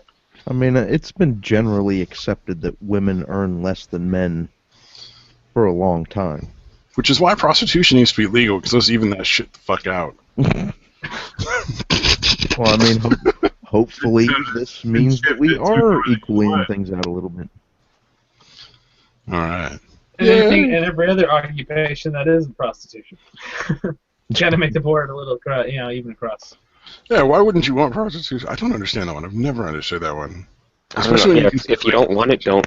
I mean, it's been generally accepted that women earn less than men for a long time. Which is why prostitution needs to be legal, because let's even that shit the fuck out. Well, I mean, hopefully this means that we are equaling things out a little bit. All right. And anything and every other occupation that isn't prostitution. Got to make the board a little, even across. Yeah, why wouldn't you want prostitution? I don't understand that one. I've never understood that one. I don't know, if you don't want it, don't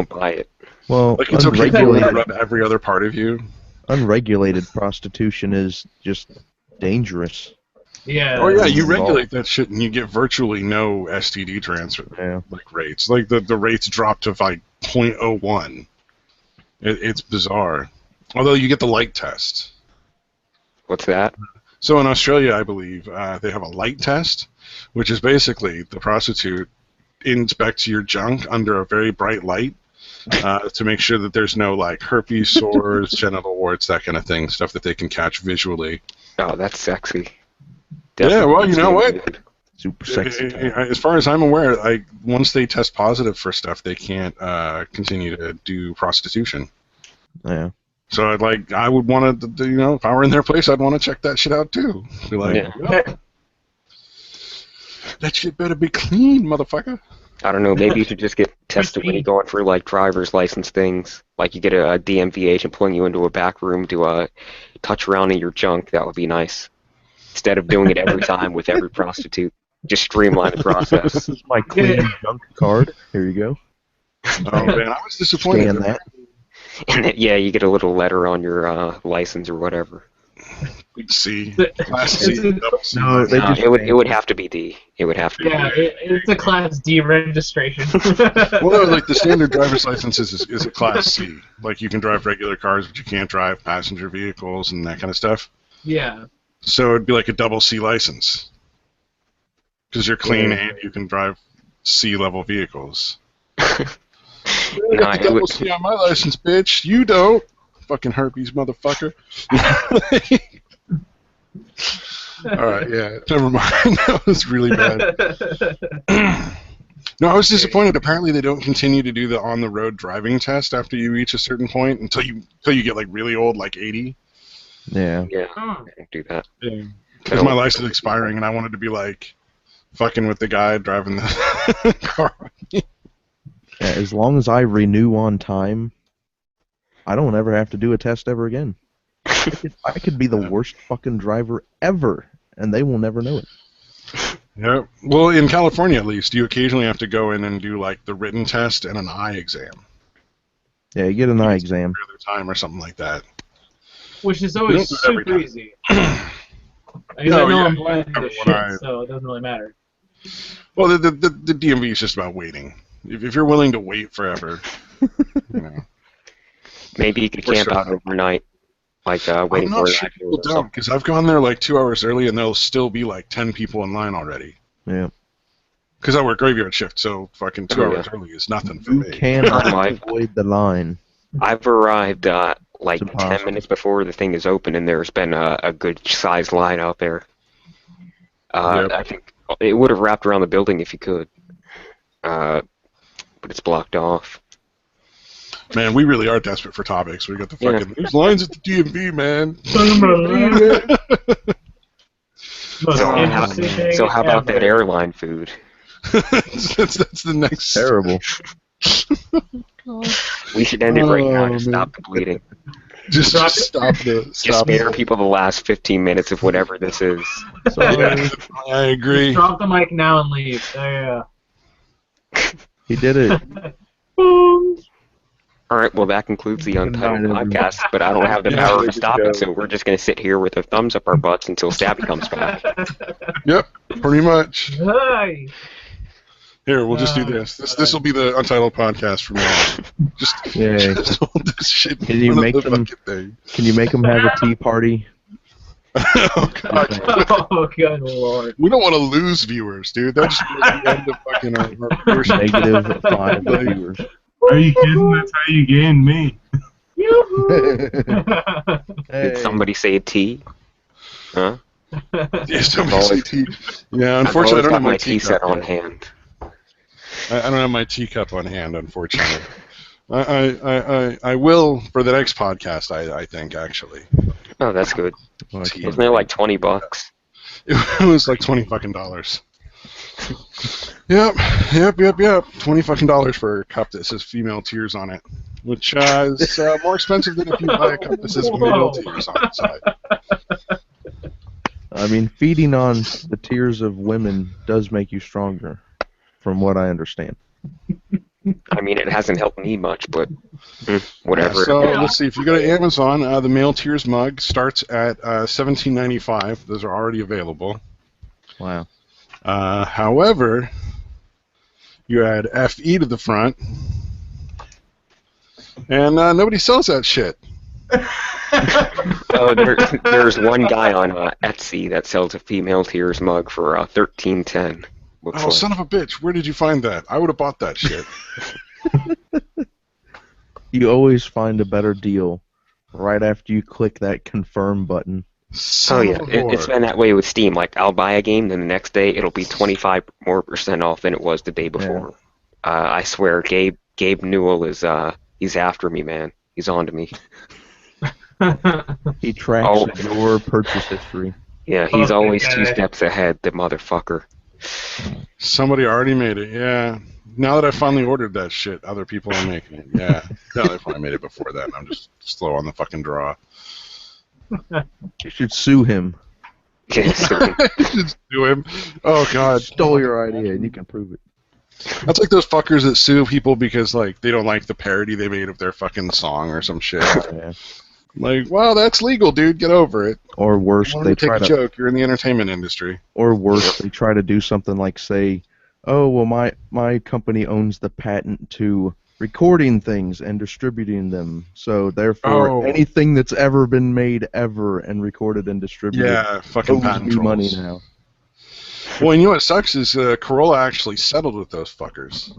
buy it. Well, Like, it's okay to rub every other part of you. Unregulated prostitution is just dangerous. Yeah. Oh, yeah, you regulate that shit and you get virtually no STD transfer rates. Like, the rates drop to, like, 0.01. It's bizarre. Although you get the light test. What's that? So in Australia, I believe, they have a light test, which is basically the prostitute inspects your junk under a very bright light to make sure that there's no like herpes sores, genital warts, that kind of thing, stuff that they can catch visually. Oh, that's sexy. Yeah, well, you know what? Super sexy. As far as I'm aware, once they test positive for stuff, they can't continue to do prostitution. Yeah. So I would want to, you know, if I were in their place, I'd want to check that shit out too. Be like, Yeah. that shit better be clean, motherfucker. I don't know, maybe you should just get tested when you go in for like driver's license things. Like you get a DMV agent pulling you into a back room to touch around in your junk. That would be nice. Instead of doing it every time with every prostitute. Just streamline the process. This is my clean junk card. Here you go. Oh man, I was disappointed. Scan that. And then, yeah, you get a little letter on your license or whatever. C, class C, double C. No, they just it would have to be D. It would have to be Yeah, D. it's a Class D registration. Well, no, like the standard driver's license is a class C. Like you can drive regular cars, but you can't drive passenger vehicles and that kind of stuff. Yeah. So it'd be like a double C license. Because you're clean and you can drive C-level vehicles. No, I got the double C on my license, bitch. You don't. Fucking herpes, motherfucker. All right, yeah. Never mind. That was really bad. No, I was disappointed. Apparently, they don't continue to do the on-the-road driving test after you reach a certain point until you get like really old, like 80. Yeah. Yeah, I don't do that. Because my license is expiring, and I wanted to be like fucking with the guy driving the car. Yeah, as long as I renew on time, I don't ever have to do a test ever again. I could be the worst fucking driver ever, and they will never know it. Yeah. Well, in California, at least, you occasionally have to go in and do like the written test and an eye exam. Yeah, you get an eye exam. Every other time or something like that. Which is You always don't do it every super time. easy. I No, know yeah, I'm blind every to one shit, eye. so it doesn't really matter. Well, the DMV is just about waiting. If you're willing to wait forever, you know. Maybe you could We're camp sure. out overnight, like I'm waiting for not an sure actual people don't, because I've gone there like 2 hours early, and there'll still be like 10 people in line already. Yeah. Because I work graveyard shift, so fucking 2 Oh, hours early is nothing for You me. cannot Right. avoid the line. I've arrived like It's 10 impossible. minutes before the thing is open, and there's been a good sized line out there. Yep. I think it would have wrapped around the building if you could, but it's blocked off. Man, we really are desperate for topics. We got the Yeah. fucking there's lines at the DMV, man. Most So, interesting thing So how about that ever. airline food? that's the next. Terrible. We should end it right now Oh, to stop the bleeding. Just Drop stop the Just stop. spare people the last 15 minutes of whatever this is. Yeah, I agree. Drop the mic now and leave. There He did it. you All right, well, that concludes the Good Untitled night, everyone. podcast, but I don't have the Yeah, power there to you stop go. it, so we're just going to sit here with our thumbs up our butts until Stabby comes back. go. Yep, pretty much. Hi. Here, we'll just do Oh, this. This will be the Untitled podcast from now on. Just Yay. hold this shit in Can you front of make the them- fucking thing. Can you make them have a tea party? Oh, God. Oh, good lord. We don't want to lose viewers, dude. That's just like the end of fucking our viewership. Negative 5 viewers. Are you kidding? That's how you gain me. Yoo-hoo. Did somebody say tea? Huh? Yeah, somebody say tea. Yeah, unfortunately, I don't have my tea teacup set on yet. hand. I don't have my teacup on hand, unfortunately. I will for the next podcast. I think actually, Oh, that's good. Well, I can't- Wasn't it like $20? it was like $20 Yep. $20 for a cup that says female tears on it, which is more expensive than if you buy a cup that says male tears on its side. I mean, feeding on the tears of women does make you stronger, from what I understand. I mean, it hasn't helped me much, but whatever. So let's see. If you go to Amazon, the male tears mug starts at $17.95. Those are already available. Wow. However, you add FE to the front, and nobody sells that shit. Oh, there's one guy on Etsy that sells a female tears mug for 13.10. Looks Oh, like. son of a bitch! Where did you find that? I would have bought that shit. You always find a better deal right after you click that confirm button. Oh Son yeah, of a it's whore. been that way with Steam. Like I'll buy a game, then the next day it'll be 25% more off than it was the day before. I swear, Gabe Newell is he's after me, man. He's on to me. He tracks Oh. your purchase history. Yeah, he's Okay, always 2 guy. steps ahead, the motherfucker. Somebody already made it. Yeah. Now that I finally ordered that shit, other people are making it. Yeah. No, they probably made it before that. I'm just slow on the fucking draw. You should sue him. Yeah, so- Just do him. Oh god. Stole your idea, and you can prove it. That's like those fuckers that sue people because like they don't like the parody they made of their fucking song or some shit. Yeah. Like, well, that's legal, dude. Get over it. Or worse, Don't they take try a to. joke. You're in the entertainment industry. Or worse, they try to do something like say, "Oh, well, my company owns the patent to recording things and distributing them, so therefore Oh. anything that's ever been made ever and recorded and distributed Yeah, fucking owes patent me money trolls. now." Well, and you know what sucks is Corolla actually settled with those fuckers.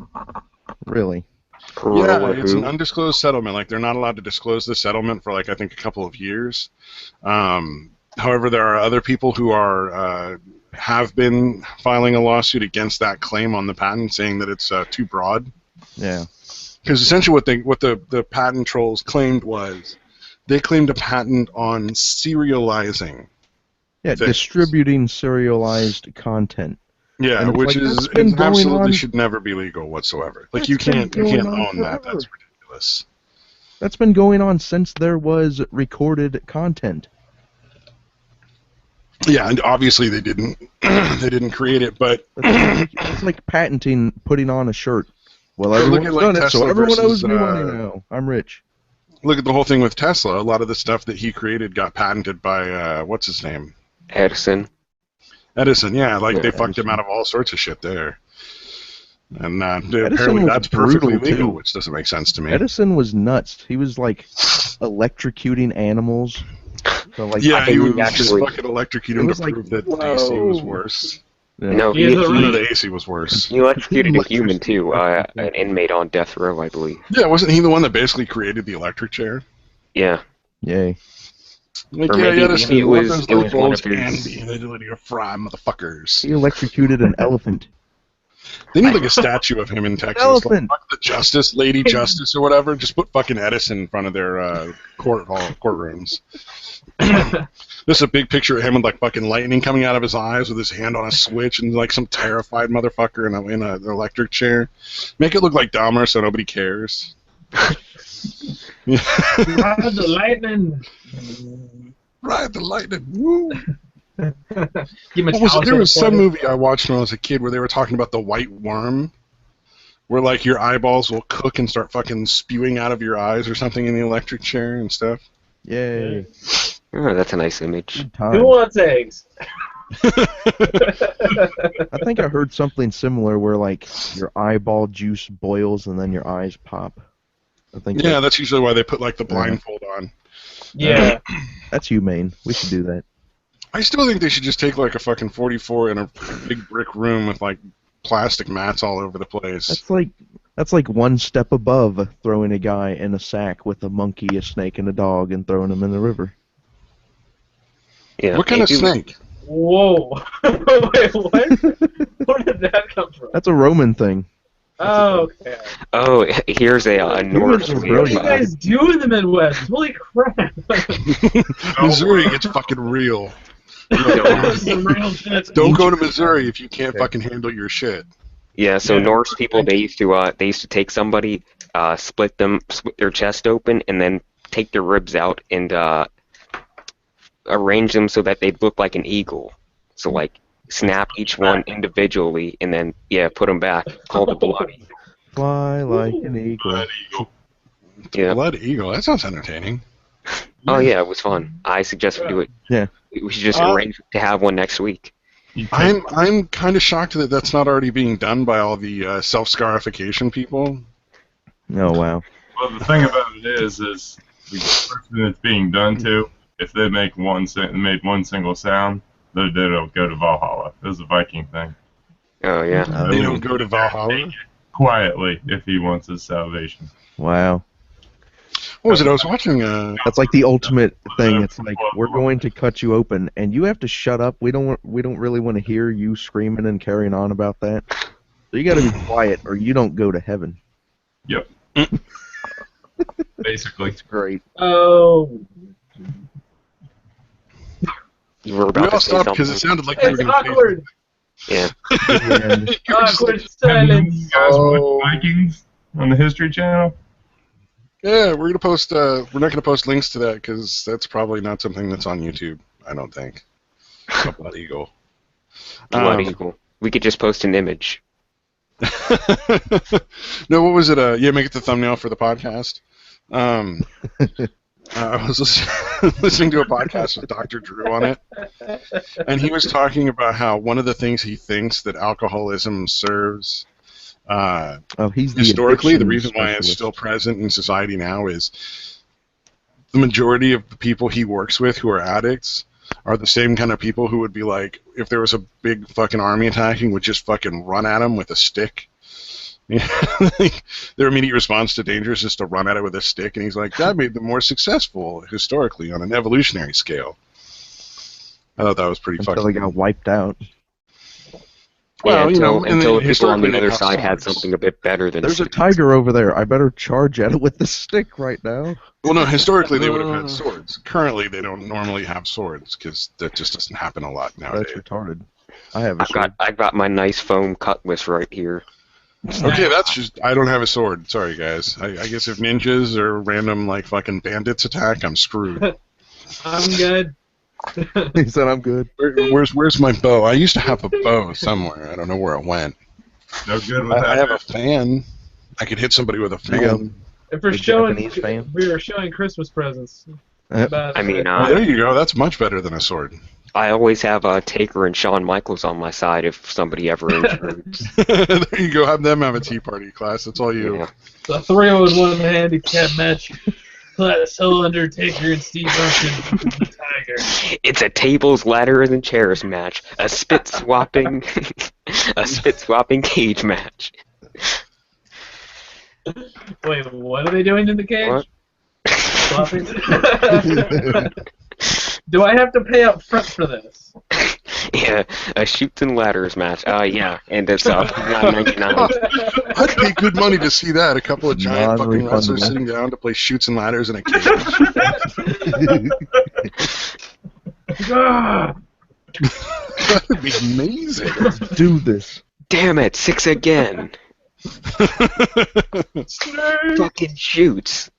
Really? Yeah, Corolla it's who? an undisclosed settlement. Like they're not allowed to disclose the settlement for like I think a couple of years. However, there are other people who are have been filing a lawsuit against that claim on the patent, saying that it's too broad. Yeah. Because essentially, what the patent trolls claimed was they claimed a patent on serializing. Yeah, Things. distributing serialized content. Yeah, And it's which like, is that's been it going absolutely on- should never be legal whatsoever. Like That's you been can't going on own that. forever. That's ridiculous. That's been going on since there was recorded content. Yeah, and obviously they didn't they didn't create it, but It's like patenting putting on a shirt. Well, But look everyone's at, like, done it, so Tesla everyone owes versus, me money now. I'm rich. look at the whole thing with Tesla. A lot of the stuff that he created got patented by what's his name? Edison. Edison. Yeah, like Yeah, they fucked him Edison. out of all sorts of shit there. And Edison apparently was that's perfectly brutal, legal, too. which doesn't make sense to me. Edison was nuts. He was like electrocuting animals. So like, Yeah, he think would he just actually- fucking electrocute It him was to like, prove that the AC was whoa. worse. yeah. No, He is a No, really- the AC was worse. he electrocuted a human too, an inmate on death row, I believe. Yeah, wasn't he the one that basically created the electric chair? Yeah. Yay. Like, Or yeah, maybe- Edison, maybe it want was- those it was light one bulbs of his- and the ability to fry, motherfuckers. He electrocuted an elephant. They need like a statue of him in Texas. Elephant. Like, fuck the Justice, Lady Justice, or whatever. Just put fucking Edison in front of their courtrooms. This is a big picture of him with like fucking lightning coming out of his eyes with his hand on a switch and like some terrified motherfucker in an electric chair. Make it look like Dahmer so nobody cares. Ride the lightning. Ride the lightning. Woo. Give him a What was it? towel There to was the some body. movie I watched when I was a kid where they were talking about the white worm, where like your eyeballs will cook and start fucking spewing out of your eyes or something in the electric chair and stuff. Yay. Oh, that's a nice image. Good Who times. wants eggs? I think I heard something similar where like your eyeball juice boils and then your eyes pop. I think Yeah, that's usually why they put like the blindfold on. Yeah. that's humane. We should do that. I still think they should just take like a fucking 44 in a big brick room with like plastic mats all over the place. That's like one step above throwing a guy in a sack with a monkey, a snake, and a dog and throwing them in the river. Yeah. What kind of maybe- snake? Whoa. Wait, what? Where did that come from? That's a Roman thing. Oh, okay. Oh, here's a Norse are way What do you of, brilliant. guys do in the Midwest? Holy crap. Missouri gets fucking real. Some real shit. Don't go to Missouri if you can't fucking handle your shit. Yeah, so Yeah. Norse people they used to take somebody, split their chest open, and then take their ribs out and arrange them so that they'd look like an eagle. So like snap each one individually, and then put them back. Called the blood eagle. Fly like an eagle. Blood eagle. Yeah. Blood eagle. That sounds entertaining. Oh yeah, it was fun. I suggest we do it. Yeah. We should just arrange to have one next week. I'm kind of shocked that that's not already being done by all the self-scarification people. Oh wow. Well, the thing about it is the person it's being done to, if they make one single sound, they don't go to Valhalla. This is a Viking thing. Oh yeah. They don't go to Valhalla. Quietly, if he wants his salvation. Wow. What was it? I was watching. That's like the ultimate thing. It's like we're going to cut you open, and you have to shut up. We don't really want to hear you screaming and carrying on about that. So you got to be quiet, or you don't go to heaven. Yep. Basically. It's great. Oh. You were We about all to say stopped something. because it sounded like you were It's going to say awkward. Yeah. And Awkward You silence. guys Oh. watch Vikings on the History Channel? Yeah, we're gonna post. We're not gonna post links to that because that's probably not something that's on YouTube. I don't think. Blood Eagle. Blood Eagle. We could just post an image. No, what was it? Yeah, make it the thumbnail for the podcast. I was listening to a podcast with Dr. Drew on it, and he was talking about how one of the things he thinks that alcoholism serves. he's the Historically, the addiction reason why it's specialist. still present in society now is the majority of the people he works with who are addicts are the same kind of people who would be like, if there was a big fucking army attacking, would just fucking run at them with a stick. Their immediate response to danger is just to run at it with a stick, and he's like, that made them more successful historically on an evolutionary scale. I thought that was pretty Until fucking... they got wiped out. Well, yeah, you know, and until then the people on the historically other they side had have something a bit better than There's a sticks. tiger over there. I better charge at it with the stick right now. Well, no, historically they would have had swords. Currently they don't normally have swords because that just doesn't happen a lot That's nowadays. retarded. I have a I've got my nice foam cutlass right here. Okay, that's just... I don't have a sword. Sorry, guys. I guess if ninjas or random, like, fucking bandits attack, I'm screwed. I'm good. He said I'm good. Where's my bow? I used to have a bow somewhere. I don't know where it went. No good with that. I have a fan. I could hit somebody with a There you go. fan. If we're The showing, Japanese fan? we were showing Christmas presents. I mean, Oh, there you go. That's much better than a sword. I always have Taker and Shawn Michaels on my side if somebody ever intrudes. There you go. Have them have a tea party class. That's all you. Yeah. the 3-on-1 handicap match. Class Hill, Undertaker, and Steve Austin the Tiger. It's a tables, ladders, and chairs match. A spit swapping, cage match. Wait, what are they doing in the cage? What? Swapping? Do I have to pay up front for this? Yeah, a shoots and ladders match. Yeah, and it's $9.99. I'd pay good money to see that. A couple of giant fucking wrestlers Non-refundable. sitting down to play shoots and ladders in a cage. Ah! That would be amazing. Do this. Damn it, 6 again. Fucking shoots.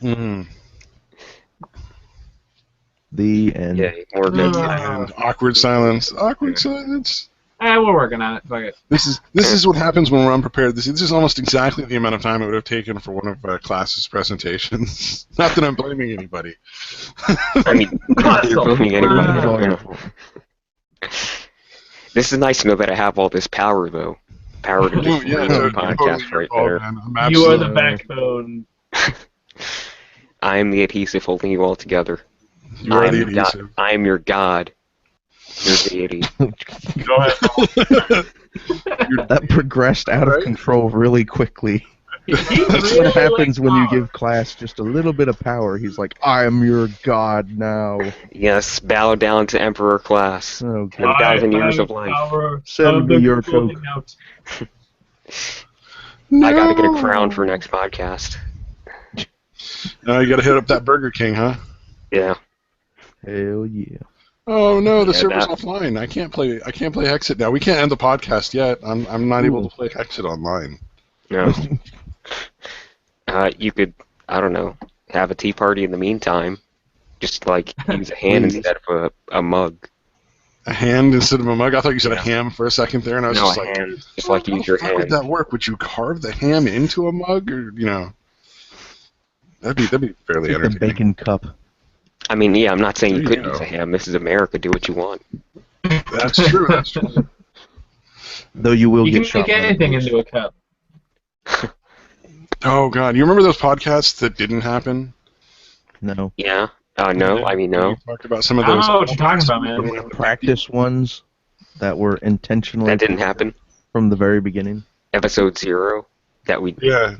Mm. The end. Yeah, Morgan. And awkward silence. Awkward silence. We're working on it. Fuck it. This is what happens when we're unprepared. This is almost exactly the amount of time it would have taken for one of class's presentations. Not that I'm blaming anybody. I mean, not you're blaming anybody. This is nice to know that I have all this power, though. Power to just Yeah, run no, a podcast right oh, there. man, I'm You are the absolutely- backbone. I am the adhesive holding you all together. You are I am the your god. adhesive. I am your god. Your deity. Go ahead. That progressed out of Right? control really quickly. That's Really what happens when you like give class just a little bit of power. He's like, I am your god now. Yes, bow down to Emperor Class. Oh, God. 10,000 years of life. Send me your coke. I gotta get a crown for next podcast. Now you gotta hit up that Burger King, huh? Yeah. Hell yeah. Oh no, the Yeah, server's that- offline. I can't play Hexit now. We can't end the podcast yet. I'm not able Ooh. to play Hexit online. No. You could, I don't know, have a tea party in the meantime. Just like use a hand Please. instead of a mug. A hand instead of a mug. I thought you said a ham for a second there, and I was No, just a like, hand. Just like how use the your fuck would hand. that work? Would you carve the ham into a mug, or That'd be fairly Take the entertaining. bacon cup. I mean, yeah, I'm not saying you There you couldn't go. use a ham. This is America. Do what you want. That's true. That's true. Though you will You get can shot. make by the anything police. into a cup. Oh God, you remember those podcasts that didn't happen? No. Yeah. No, I mean, You no. talked about some of I don't those. know what you're talking about, man. You mean the practice ones that were intentionally That didn't happen. from the very beginning? Episode 0, that we Yeah.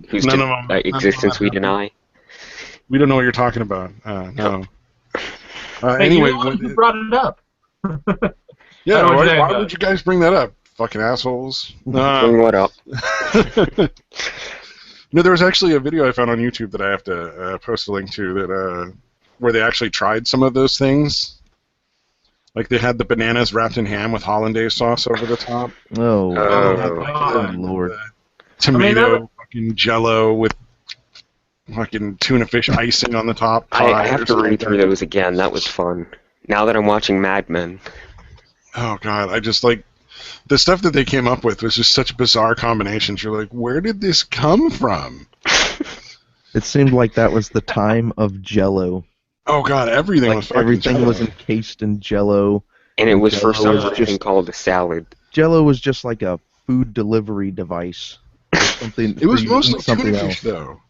whose None of them. existence we deny. We don't know what you're talking about. No. Hey, Anyway, you're the one who brought it up. yeah. I don't know what you're Why talking would you guys bring that up? Fucking assholes. Bring what up? No, there was actually a video I found on YouTube that I have to post a link to that where they actually tried some of those things. Like they had the bananas wrapped in ham with hollandaise sauce over the top. Oh, Oh, good lord. Tomato, fucking Jello with fucking tuna fish icing on the top. I have to read through those again. That was fun. Now that I'm watching Mad Men. Oh God, I just like the stuff that they came up with was just such bizarre combinations. You're like, where did this come from? It seemed like that was the time of Jello. Oh God, everything Like was fucking everything Jell-O. was encased in Jello. And it was for Jello some was reason just- called a salad. Jello was just like a food delivery device. Or something. It was for mostly eating something tuna else. fish, though.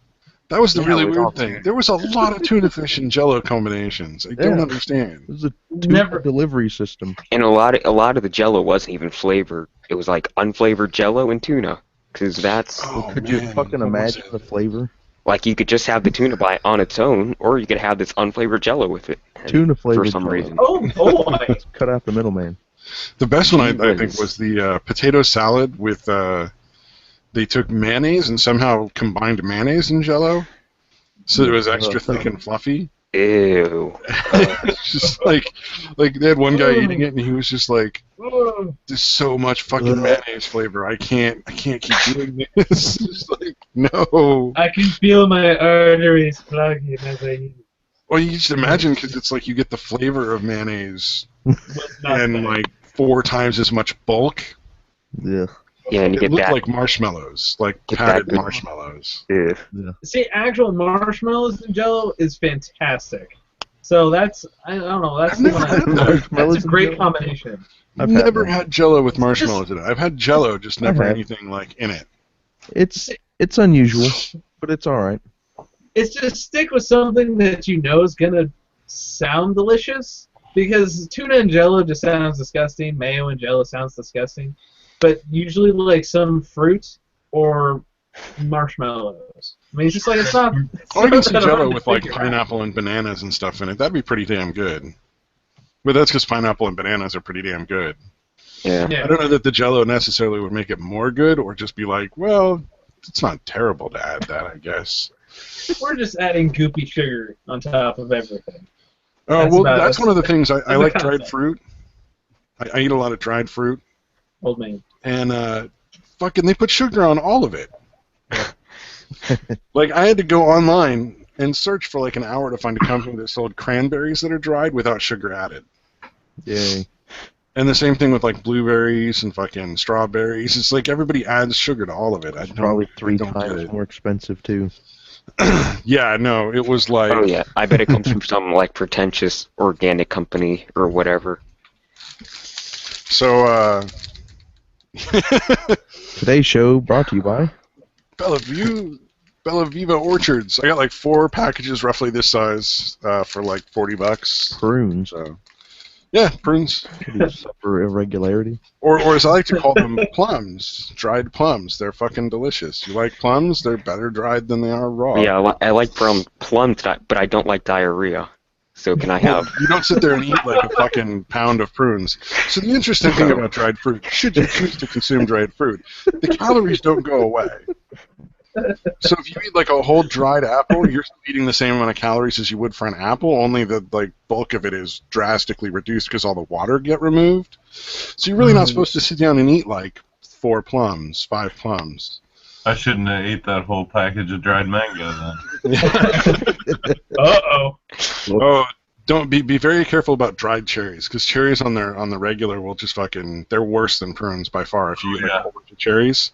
That was the Yeah, really it was all weird thing. tuna. There was a lot of tuna fish and Jello combinations. I don't Yeah. understand. It was a Never- delivery system. And a lot of the Jello wasn't even flavored. It was like unflavored Jello and tuna. Because that's Oh, Could you man, fucking what was imagine it? the flavor? like you could just have the tuna by on its own, or you could have this unflavored Jello with it. Tuna for flavored some Jello. reason. Oh boy! Cut out the middleman. The best one, I It think, was- was the potato salad with. They took mayonnaise and somehow combined mayonnaise and Jello, so it was extra thick and fluffy. Ew. It's just like they had one guy eating it and he was just like, "There's so much fucking mayonnaise flavor. I can't keep doing this." Just like, no. I can feel my arteries plugging as I eat. Well, you just imagine because it's like you get the flavor of mayonnaise What's not and bad. like 4 times as much bulk. Yeah. Yeah, and you It get looked that. like marshmallows, like Get padded that- marshmallows. Ew. See, actual marshmallows in Jello is fantastic. So that's I don't know. That's I've never the one had I- that. Marshmallows that's a in great Jell-O? combination. I've I've had never them. had Jello with marshmallows in it. I've had Jello, just never have. anything like in it. It's unusual, but it's all right. It's just stick with something that you know is gonna sound delicious. Because tuna and Jello just sounds disgusting. Mayo and Jello sounds disgusting. But usually like some fruit or marshmallows. I mean, it's just like it's not. It's Oh, I can not see that Jello hard to with like figure out. pineapple and bananas and stuff in it. That'd be pretty damn good. But that's because pineapple and bananas are pretty damn good. Yeah. I Yeah. don't know that the Jello necessarily would make it more good, or just be like, well, it's not terrible to add that, I guess. We're just adding goopy sugar on top of everything. Oh, That's well, about- that's one of the things I that's the like dried concept. fruit. I eat a lot of dried fruit, Old man. and fucking they put sugar on all of it. Like I had to go online and search for like an hour to find a company that sold cranberries that are dried without sugar added. Yay. And the same thing with like blueberries and fucking strawberries. It's like everybody adds sugar to all of it. I It's don't, probably I 3 don't get times it. more expensive too. Yeah, no, it was like Oh yeah. I bet it comes from some like pretentious organic company or whatever. so. Today's show brought to you by. Bella Viva Orchards. I got like 4 packages roughly this size for like $40. Prunes. So, yeah, prunes, Could you suffer irregularity? or as I like to call them, plums. Dried plums. They're fucking delicious. You like plums? They're better dried than they are raw. Yeah, I like plum, but I don't like diarrhea. So can I have? You don't sit there and eat like a fucking pound of prunes. So the interesting thing about dried fruit, should you choose to consume dried fruit, the calories don't go away. So if you eat like a whole dried apple, you're still eating the same amount of calories as you would for an apple, only the like bulk of it is drastically reduced because all the water get removed. So you're really not supposed to sit down and eat like 4 plums, 5 plums. I shouldn't have ate that whole package of dried mango then. Uh-oh. Oh, don't be very careful about dried cherries, because cherries on the regular will just fucking, they're worse than prunes by far if you eat like Yeah. a whole bunch of cherries.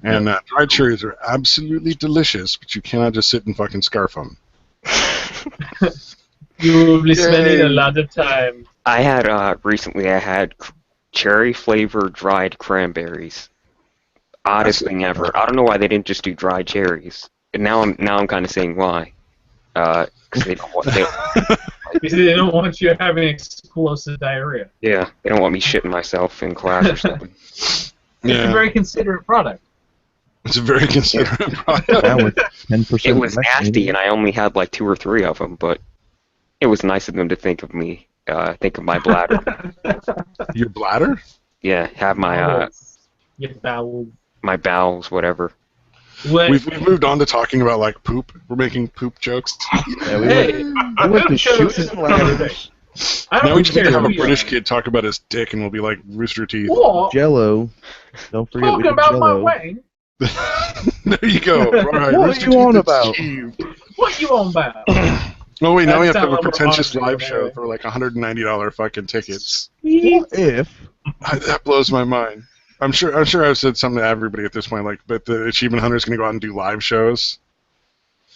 And dried cherries are absolutely delicious, but you cannot just sit and fucking scarf them. You will be spending Yay. a lot of time. I had recently. I had cherry flavored dried cranberries. oddest thing ever. I don't know why they didn't just do dried cherries. And now I'm kind of saying why. Because they don't want Because they don't want you having explosive diarrhea. yeah, they don't want me shitting myself in class or something. It's a very considerate product. It's a very considerate product. Now with 10% It was less nasty, meat. and I only had like 2 or 3 of them, but it was nice of them to think of me, think of my bladder. Your bladder? Yeah, have my Your bowels. my bowels, whatever. What? We've moved on to talking about like poop. We're making poop jokes. Yeah, we Hey, went to jokes shooting is another ladders. thing. I Now we don't just need care to have a who you British are. kid talk about his dick, and we'll be like Rooster Teeth. Whoa, Jello. Don't forget we talk did about my Jello. wang. There you go. All right, What Rooster are you on Teeth about? achieved. What you on about? Oh wait, now we have to That's have a how pretentious we're live on show there. for like $190 fucking tickets. What if? That blows my mind. I'm sure I've said something to everybody at this point, like, but the Achievement Hunter is going to go out and do live shows,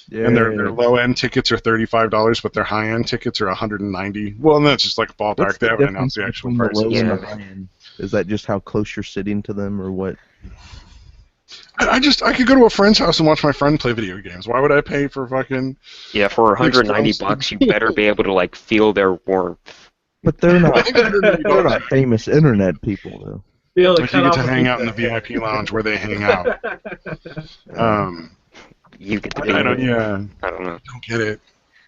Yeah. and their low end tickets are $35, but their high end tickets are $190. Well, and that's just like a ballpark. What's They the haven't announced the difference actual between the prices. low and the Yeah. high end? Is that just how close you're sitting to them, or what? I could go to a friend's house and watch my friend play video games. Why would I pay for fucking? Yeah, for $190, you better be able to like feel their warmth. But they're I not. think it's $190. They're not famous internet people, though. Be able to Like you cut get off to a hang out in the pizza. VIP lounge where they hang out. You get to I don't. Yeah. I don't know. Don't get it.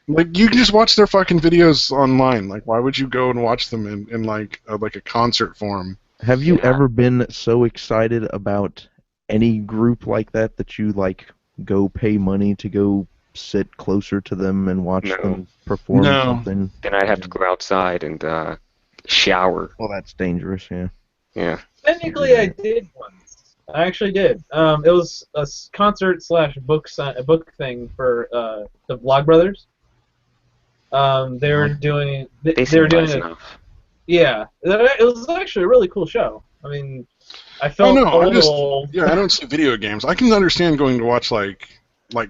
Like you can just watch their fucking videos online. Like why would you go and watch them in like a concert form? Have you Yeah. ever been so excited about any group like that that you like go pay money to go sit closer to them and watch No. them perform No. something? Then I'd have to go outside and shower. Well, that's dangerous, yeah. Yeah. Technically, I did once. I actually did. It was a concert slash book thing for the Vlogbrothers. They were doing. They They seem were doing nice it. enough. Yeah, it was actually a really cool show. I mean, I Oh felt no, a I'm just little. yeah. I don't see video games. I can understand going to watch like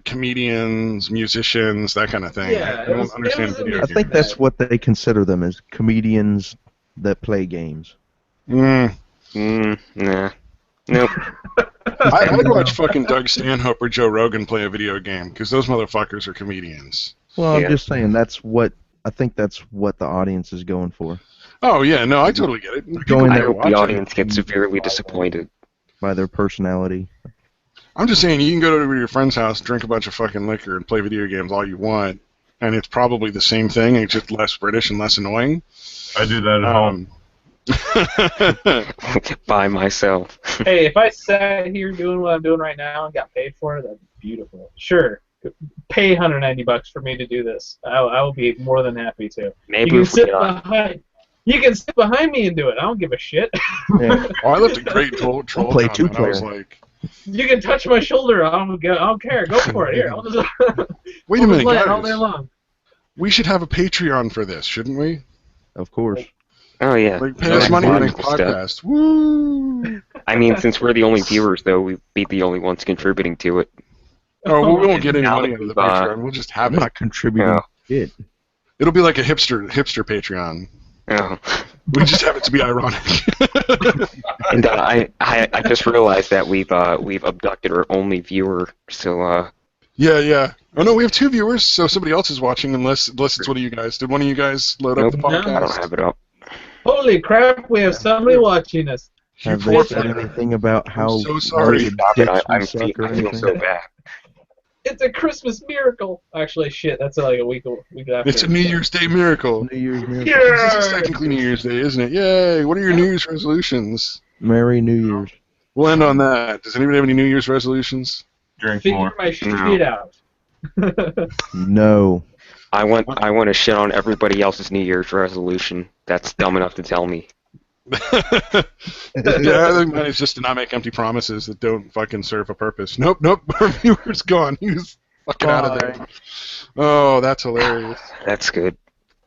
comedians, musicians, that kind of thing. Yeah, I don't it was understand a video I games. think that's what they consider them as comedians that play games. Mm. Nah. Nope. I'd watch fucking Doug Stanhope or Joe Rogan play a video game because those motherfuckers are comedians. Well, Yeah. I'm just saying I think that's what the audience is going for. Oh yeah, no, I totally get it. People Going I might there hope watch the it. audience gets severely disappointed. by their personality. I'm just saying, you can go to your friend's house, drink a bunch of fucking liquor, and play video games all you want, and it's probably the same thing. It's just less British and less annoying. I do that at home. By myself. Hey, if I sat here doing what I'm doing right now and got paid for it, that'd be beautiful. Sure, pay $190 for me to do this. I will be more than happy to. Maybe You can if we sit behind. You can sit behind me and do it. I don't give a shit. Yeah. Oh, I left a great troll play comment. I was two-player. like, You can touch my shoulder. I don't care. Go for it. Here, I'll just. wait a I'll minute, just lay it all day guys. long. We should have a Patreon for this, shouldn't we? Of course. Oh yeah. Like, pay Yeah, us money to make wonderful stuff. podcasts. Woo! I mean, since we're the only viewers, though, we'd be the only ones contributing to it. Oh, well, we won't get any Now money that out of the we've, Patreon. We'll just have I'm it. not contributing shit. It'll be like a hipster Patreon. Oh. We just have it to be ironic. And I just realized that we've abducted our only viewer. So Yeah. Oh no, we have 2 viewers, so somebody else is watching. Unless it's one of you guys. Did one of you guys load up nope, the No. podcast? I don't have it up. Holy crap! We have somebody watching us. Have Poor they said fucker. anything about how so sorry. many Stop it! dicks we I suck or feel so anything? bad. It's a Christmas miracle. Actually, shit, that's like a week after. It's a New Year's Day miracle. New Year's miracle. This is technically New Year's Day, isn't it? Yay! What are your New Year's resolutions? Merry New Year's. We'll end on that. Does anybody have any New Year's resolutions? Drink Figure more. my shit out. No. I want to shit on everybody else's New Year's resolution. That's dumb enough to tell me. Yeah, I think mine is just to not make empty promises that don't fucking serve a purpose. Nope. Our viewer's gone. He was fucking out of there. Oh, that's hilarious. That's good.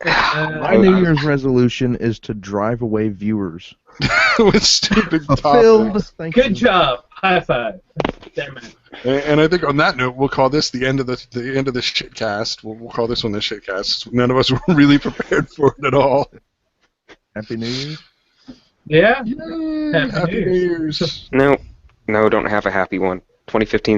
My New Year's resolution is to drive away viewers. With stupid Fulfilled. topics. Thank Good you. job. High five. Damn it. And I think on that note, we'll call this the end of the shitcast. We'll call this one the shitcast. None of us were really prepared for it at all. Happy New Year's. Yeah. Yay, Happy Happy New New Year's. No, No, don't have a happy one. 2015